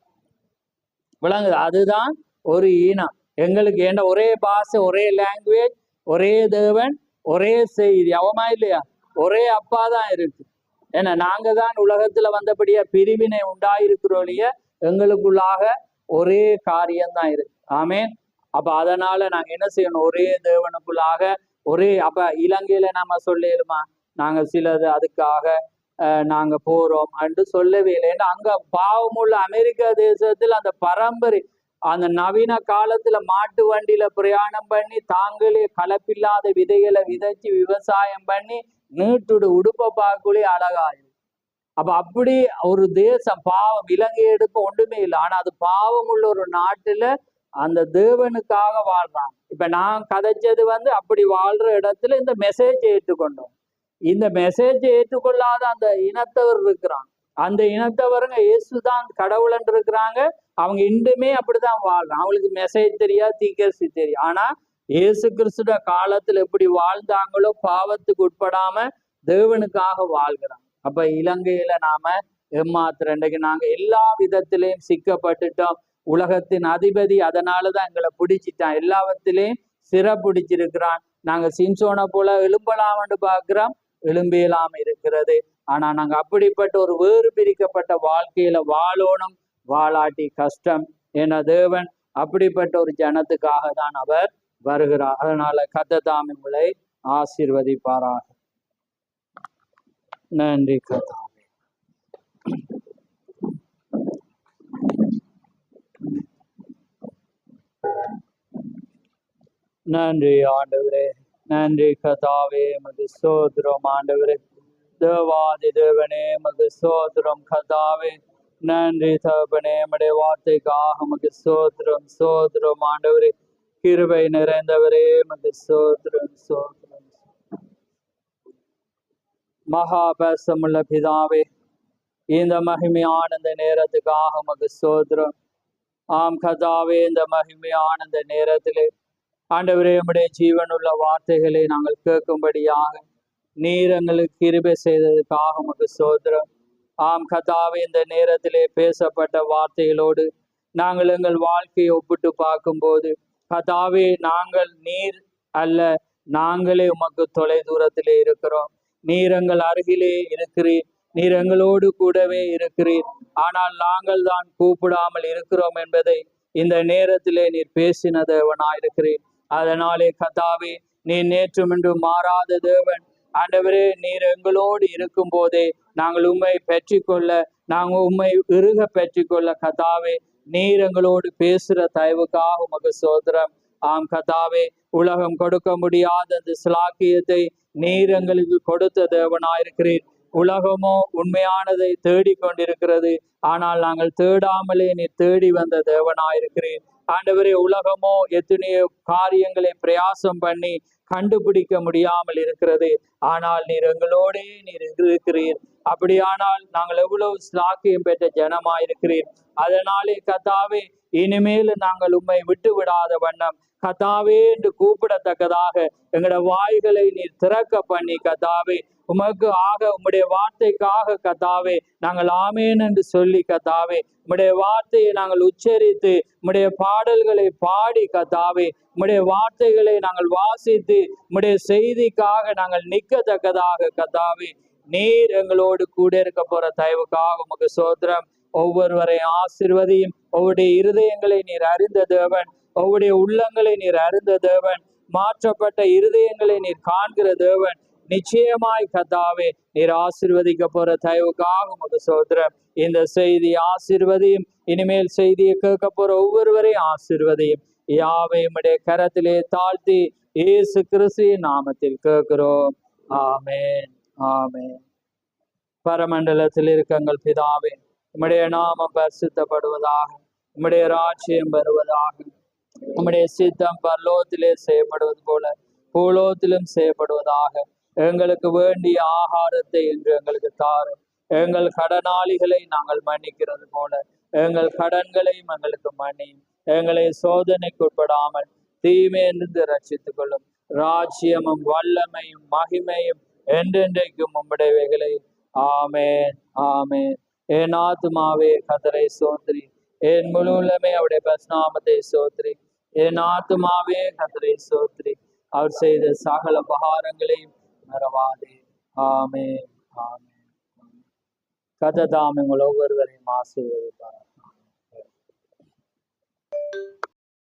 S1: விளங்குது. அதுதான் ஒரு இனம். எங்களுக்கு ஏண்ட ஒரே பாஷை, ஒரே லாங்குவேஜ், ஒரே தேவன், ஒரே செய்தி, அவமா இல்லையா? ஒரே அப்பா தான் இருக்கு. ஏன்னா நாங்க தான் உலகத்துல வந்தபடியா பிரிவினை உண்டாயிருக்கிறோம் இல்லையா? எங்களுக்குள்ளாக ஒரே காரியம்தான் இருக்கு. ஆமேன். அப்ப அதனால நாங்க என்ன செய்யணும்? ஒரே தேவனுக்குள்ளாக ஒரே அப்ப இலங்கையில நாம சொல்லிடுமா நாங்க சிலது அதுக்காக நாங்க போறோம் என்று சொல்லவே இல்லை. ஏன்னா அங்க பாவமுள்ள அமெரிக்க தேசத்தில் அந்த பரம்பரை அந்த நவீன காலத்துல மாட்டு வண்டியில பிரயாணம் பண்ணி தாங்களே கலப்பில்லாத விதைகளை விதைச்சு விவசாயம் பண்ணி நீட்டுடு உடுப்ப பார்க்கலே அழகாயும். அப்ப அப்படி ஒரு தேசம் பாவம் இலங்கை எடுக்க ஒன்றுமே இல்லை. ஆனா அது பாவம் உள்ள ஒரு நாட்டுல அந்த தேவனுக்காக வாழ்றாங்க. இப்ப நான் கதைச்சது அப்படி வாழ்ற இடத்துல இந்த மெசேஜ் ஏற்றுக்கொண்டோம். இந்த மெசேஜ் ஏற்றுக்கொள்ளாத அந்த இனத்தவர் இருக்கிறாங்க. அந்த இனத்தவருங்க இயேசுதான் கடவுளன் இருக்கிறாங்க. அவங்க இன்றுமே அப்படிதான் வாழ்றாங்க. அவங்களுக்கு மெசேஜ் தெரியாது, தீக்கரிசி தெரியும். ஆனா இயேசு கிறிஸ்துவ காலத்துல எப்படி வாழ்ந்தாங்களோ பாவத்துக்கு உட்படாம தேவனுக்காக வாழ்கிறாங்க. அப்ப இலங்கையில நாம ஏமாத்திரம் இன்றைக்கு நாங்க எல்லா விதத்திலையும் சிக்கப்பட்டுட்டோம். உலகத்தின் அதிபதி அதனாலதான் எங்களை பிடிச்சிட்டான், எல்லாவத்திலையும் சிறப்பிடிச்சிருக்கிறான். நாங்க சிம்சோனை போல எழும்பலாம்னு பார்க்கிறோம், எழும்பியலாம இருக்கிறது. ஆனா நாங்க அப்படிப்பட்ட ஒரு வேறு பிரிக்கப்பட்ட வாழ்க்கையில வாழணும், வாழாட்டி கஷ்டம். என தேவன் அப்படிப்பட்ட ஒரு ஜனத்துக்காக தான் அவர் வருகிறார். அதனால கர்த்தர் உங்களை ஆசீர்வதிப்பாராக. நன்றி கர்த்தாவே. நன்றி ஆண்டவரே, நன்றி கர்த்தாவே, மது சோதரம் ஆண்டவரே, தேவாதி தேவனே மது சோதரம் கர்த்தாவே, நன்றி தகப்பனே, நம்முடைய வார்த்தைக்காக மது சோதரம் சோதரம் ஆண்டவரே, கிருபை நிறைந்தவரே மது சோதரம் சோதரம். மகாபேசமுள்ள பிதாவே, இந்த மகிமையான இந்த நேரத்துக்காக மது சோதரம். ஆம் கர்த்தாவே, இந்த மகிமையான இந்த நேரத்திலே ஆண்டவரே நம்முடைய ஜீவனுள்ள வார்த்தைகளை நாங்கள் கேட்கும்படியாக நீர் எங்களுக்கு கிருபை செய்ததுக்காக உமக்கு ஸ்தோத்திரம். ஆம் கர்த்தாவே, இந்த நேரத்திலே பேசப்பட்ட வார்த்தைகளோடு நாங்கள் எங்கள் வாழ்க்கையை ஒப்பிட்டு பார்க்கும்போது கர்த்தாவே, நாங்கள் நீர் அல்ல, நாங்களே உமக்கு தொலை தூரத்திலே இருக்கிறோம். நீர் எங்கள் அருகிலே இருக்கிறீர், நீர் எங்களோடு கூடவே இருக்கிறீர். ஆனால் நாங்கள் தான் கூப்பிடாமல் இருக்கிறோம் என்பதை இந்த நேரத்திலே நீர் பேசின தேவனாயிருக்கிறீர். அதனாலே கர்த்தாவே, நீர் நேற்றும் இன்றும் மாறாத தேவன். ஆண்டவரே, நீர் எங்களோடு இருக்கும் போதே நாங்கள் உம்மை பெற்றுக்கொள்ள, நாங்கள் உம்மை இறுக பெற்றுக்கொள்ள கர்த்தாவே, நீர் எங்களோடு பேசுற தயவுக்காக உமக்கு ஸ்தோத்திரம். ஆம் கர்த்தாவே, உலகம் கொடுக்க முடியாத அந்த சிலாக்கியத்தை நீர் எங்களுக்கு கொடுத்த தேவனாயிருக்கிறீர். உலகமோ உண்மையானதை தேடிக்கொண்டிருக்கிறது, ஆனால் நாங்கள் தேடாமலே நீர் தேடி வந்த தேவனாயிருக்கிறீர். ஆண்டவரே, உலகமோ எத்தனையோ காரியங்களை பிரயாசம் பண்ணி கண்டுபிடிக்க முடியாமல் இருக்கிறது, ஆனால் நீர் எங்களோடே நீர் இருக்கிறீர். அப்படியானால் நாங்கள் எவ்வளவு சாக்கியம் பெற்ற ஜனமாயிருக்கிறீர். அதனாலே கர்த்தாவே, இனிமேல் நாங்கள் உம்மை விட்டு விடாத வண்ணம் கர்த்தாவே என்று கூப்பிடத்தக்கதாக எங்களோட வாய்களை நீர் திறக்க பண்ணி கர்த்தாவே, உமக்கு ஆக உம்முடைய வார்த்தைக்காக கர்த்தாவே நாங்கள் ஆமேன் என்று சொல்லி கர்த்தாவே, உம்முடைய வார்த்தையை நாங்கள் உச்சரித்து உம்முடைய பாடல்களை பாடி கர்த்தாவே, உம்முடைய வார்த்தைகளை நாங்கள் வாசித்து உம்முடைய செய்திக்காக நாங்கள் நிற்கத்தக்கதாக கர்த்தாவே, நீர் எங்களோடு கூட இருக்க போற தயவுக்காக உமக்கு ஸ்தோத்திரம். ஒவ்வொருவரை ஆசீர்வதியும். ஒவ்வொருடைய இருதயங்களை நீர் அறிந்த தேவன், ஒவ்வொருடைய உள்ளங்களை நீர் அறிந்த தேவன், மாற்றப்பட்ட இருதயங்களை நீர் காண்கிற தேவன். நிச்சயமாய் கர்த்தாவே, நீர் ஆசீர்வதிக்க போற தயவுக்காக உமக்கு ஸ்தோத்திரம். இந்த செய்தி ஆசீர்வதியும். இனிமேல் செய்தியை கேட்க போற ஒவ்வொருவரையும் ஆசீர்வதியும். யாவை உம்முடைய கரத்திலே தாழ்த்தி இயேசு கிறிஸ்துவின் நாமத்தில் கேட்கிறோம். ஆமென், ஆமென். பரமண்டலத்தில் இருக்கங்கள் பிதாவே, உம்முடைய நாமம் பரிசுத்தப்படுவதாக, உம்முடைய ராஜ்யம் வருவதாக, உம்முடைய சித்தம் பரலோகத்திலே செய்யப்படுவது போல பூலோகத்திலும் செய்யப்படுவதாக. எங்களுக்கு வேண்டிய ஆகாரத்தை இன்று எங்களுக்கு தாரும். எங்கள் கடனாளிகளை நாங்கள் மன்னிக்கிறது போல எங்கள் கடன்களையும் எங்களுக்கு மன்னியும். எங்களை சோதனைக்கு உட்படாமல் தீமையிலிருந்து ரட்சித்துக் கொள்ளும். ராஜ்யமும் வல்லமையும் மகிமையும் என்றென்றைக்கும் உம்முடையவைகளை. ஆமென், ஆமென். என் ஆத்துமாவே கர்த்தரை சோத்திரி, என் முழு உள்ளமே அவருடைய பரிசுநாமத்தை சோத்திரி. என் ஆத்துமாவே கர்த்தரை சோத்திரி, அவர் செய்த சகல உபகாரங்களையும் மறவாதே. ஆமென், ஆமென். கர்த்தர் தாமே உங்கள் ஒவ்வொருவரையும் ஆசீர்வதிப்பார்.